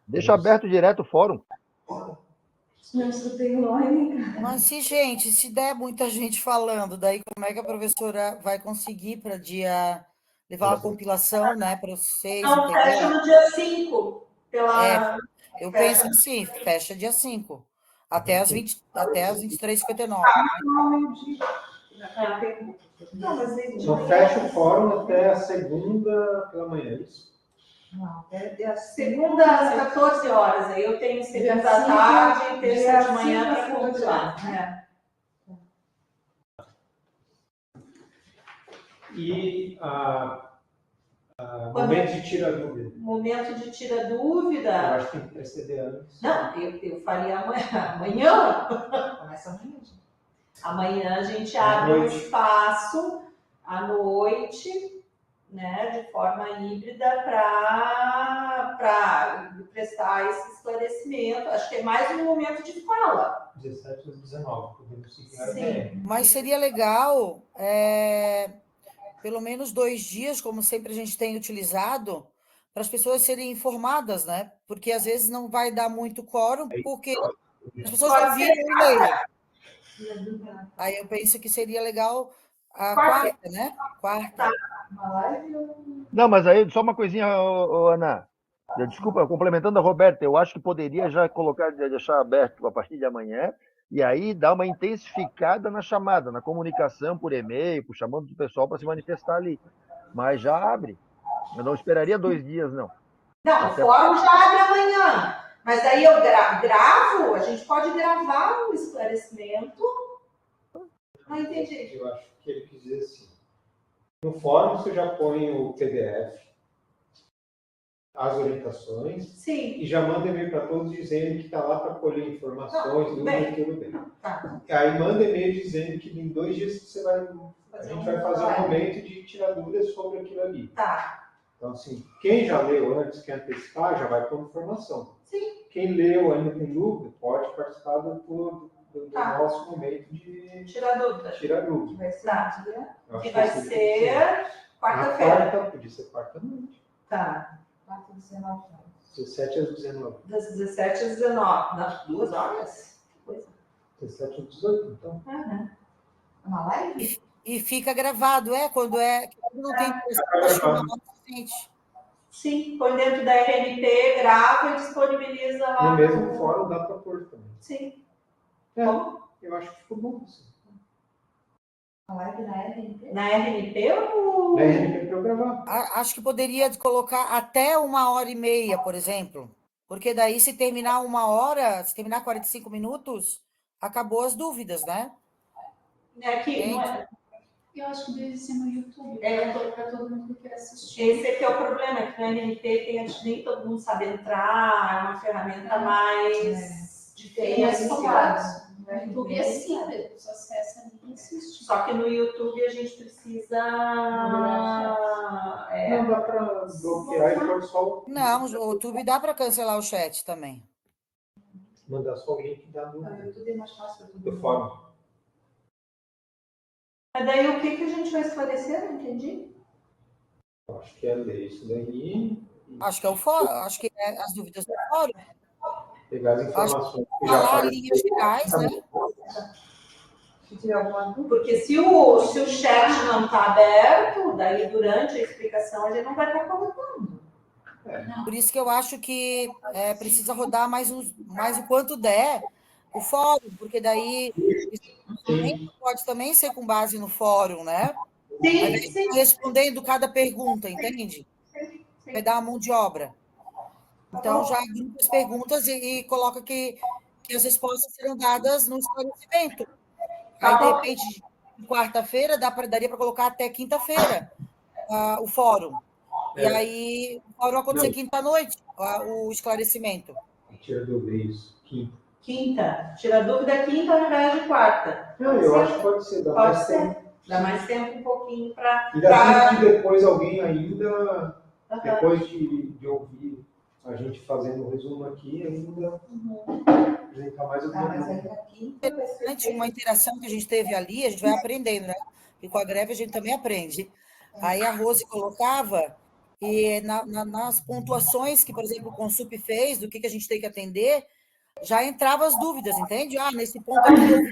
Deixa aberto direto o fórum. Não tem nome, cara. Mas se der muita gente falando, daí como é que a professora vai conseguir para levar uma compilação, né, para vocês, Não, entendeu? fecha no dia 5, Eu penso assim, fecha dia 5, até as 23h59. Não, mas ele Só fecha o fórum até a segunda pela manhã, é isso? Não, é a Segunda às 14 horas, aí eu tenho segunda à tarde e terça de manhã para compilar. E momento de tira dúvida. Momento de tira Eu dúvida. acho que tem que preceder antes. Não, eu faria amanhã. Começa amanhã, gente. Amanhã a gente abre um espaço à noite, né, de forma híbrida para prestar esse esclarecimento. Acho que é mais um momento de fala. 17 às 19, podemos seguir a Sim. ideia. Mas seria legal, pelo menos 2 dias, como sempre a gente tem utilizado, para as pessoas serem informadas, né? Porque às vezes não vai dar muito quórum, porque as pessoas não viram o e-mail. Aí eu penso que seria legal a quarta, né? Quarta. Uma live ou... Não, mas aí só uma coisinha, Ana. Desculpa, complementando a Roberta, eu acho que poderia já deixar aberto a partir de amanhã, e aí dar uma intensificada na chamada, na comunicação por e-mail, chamando o pessoal para se manifestar ali. Mas já abre. Eu não esperaria 2 dias, não. Não, o fórum já abre amanhã. Mas daí eu gravo, a gente pode gravar o esclarecimento. Não entendi. Eu acho que ele quis dizer assim. No fórum você já põe o PDF, as orientações, Sim. e já manda e-mail para todos dizendo que está lá para colher informações, tudo bem. Tá. Aí manda e-mail dizendo que em 2 dias a gente vai fazer um momento de tirar dúvidas sobre aquilo ali. Tá. Então, assim, quem já leu antes, quer antecipar, já vai por informação. Sim. Quem leu ainda tem dúvida, pode participar do nosso momento de Tirar dúvida. Vai ser Tá. dia? Que vai ser quarta-feira. Quarta, podia ser quarta-noite. Tá. 4 de 19 horas. 17 às 19. Das 17 às 19. Nas 2 horas? Que coisa. 17 às 18, então. Uhum. Uma live? E fica gravado, quando não tem suficiente. Sim, põe dentro da RNP, grava e disponibiliza lá. No mesmo fórum dá para pôr também. Sim. Eu acho que ficou bom assim. Uma live na RNP? Na RNP ou... Na RNP para eu gravar. Acho que poderia colocar até 1h30, por exemplo. Porque daí, se terminar 1 hora, se terminar 45 minutos, acabou as dúvidas, né? Eu acho que deve ser no YouTube, para todo mundo que quer assistir. Esse é que é o problema, que no NMT tem, acho que nem todo mundo sabe entrar, é uma ferramenta mais Tem mais difícil. focado. No YouTube é simples, você acessa ali e assiste. Só que no YouTube a gente precisa. Não dá para bloquear e pode só Não, o YouTube dá para cancelar o chat também. mandar só o link No YouTube é mais fácil para todo do mundo. fórum. Mas daí o que a gente vai esclarecer? Não entendi. Acho que é ler isso daí, Acho que é o fórum, acho que é as dúvidas do fórum. pegar as informações que já Falar apareceram. linhas gerais, né? Se tiver alguma dúvida, Porque se o chat não está aberto, daí durante a explicação a gente não vai estar colocando. Por isso que eu acho que precisa rodar mais o quanto der o fórum, porque daí pode também ser com base no fórum, né? Sim, sim. Respondendo cada pergunta, entende? Vai dar uma mão de obra. Então, já agrupa as perguntas e coloca que as respostas serão dadas no esclarecimento. Aí, de repente, quarta-feira, daria para colocar até quinta-feira o fórum. E aí, o fórum acontecer quinta-noite, o esclarecimento. Tira dúvida, isso. Quinta. Tira dúvida quinta ao invés de quarta. Não, eu acho que pode ser. Dá Pode mais ser. tempo. Dá mais tempo um pouquinho para. E dá tempo de depois alguém ainda, depois de ouvir a gente fazendo o resumo aqui, ainda apresentar mais alguma mas aí dúvida. na quinta vai ser Durante uma interação que a gente teve ali, a gente vai aprendendo, né? E com a greve a gente também aprende. Aí a Rose colocava, e nas pontuações que, por exemplo, o Consup fez, do que a gente tem que atender, já entrava as dúvidas, entende? Nesse ponto aqui houve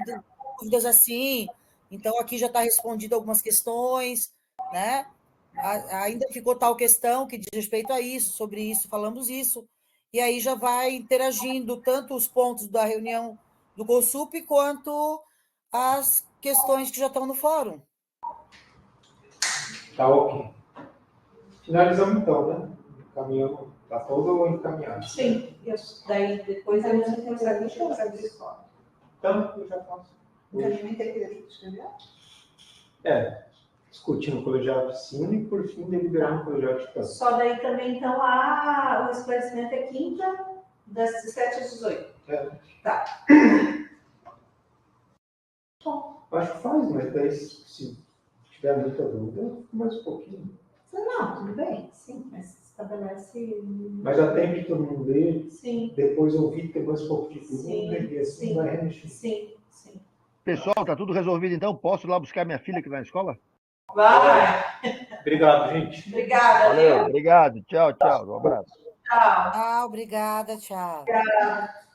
dúvidas assim, então aqui já está respondido algumas questões, né? Ainda ficou tal questão que diz respeito a isso, sobre isso, falamos isso. E aí já vai interagindo tanto os pontos da reunião do Consup quanto as questões que já estão no fórum. Tá ok. Finalizamos então, né? Caminhamos, tá todo encaminhado. Sim, isso. Daí depois a gente tem que saber Deixa eu saber só. Então, eu já faço. Encaminhamento é que escrever? Discutindo o colegiado de ensino e, por fim, deliberar no colegiado de campo. Só daí também, então, o esclarecimento é quinta, das 17 às 18. Tá. Acho que faz, mas daí, se tiver muita dúvida, mais um pouquinho. Não, tudo bem, sim, mas estabelece. Mas dá tempo de todo mundo ler, Sim, depois ouvir, ter mais um pouco de dúvida, Sim, e assim sim. vai remexer. sim, sim. Pessoal, tá tudo resolvido então? Posso ir lá buscar minha filha aqui na escola? Vai! Obrigado, gente. Obrigada, Valeu, viu? obrigado. Tchau, tchau. Um abraço. Tchau. Obrigada, tchau. Obrigada.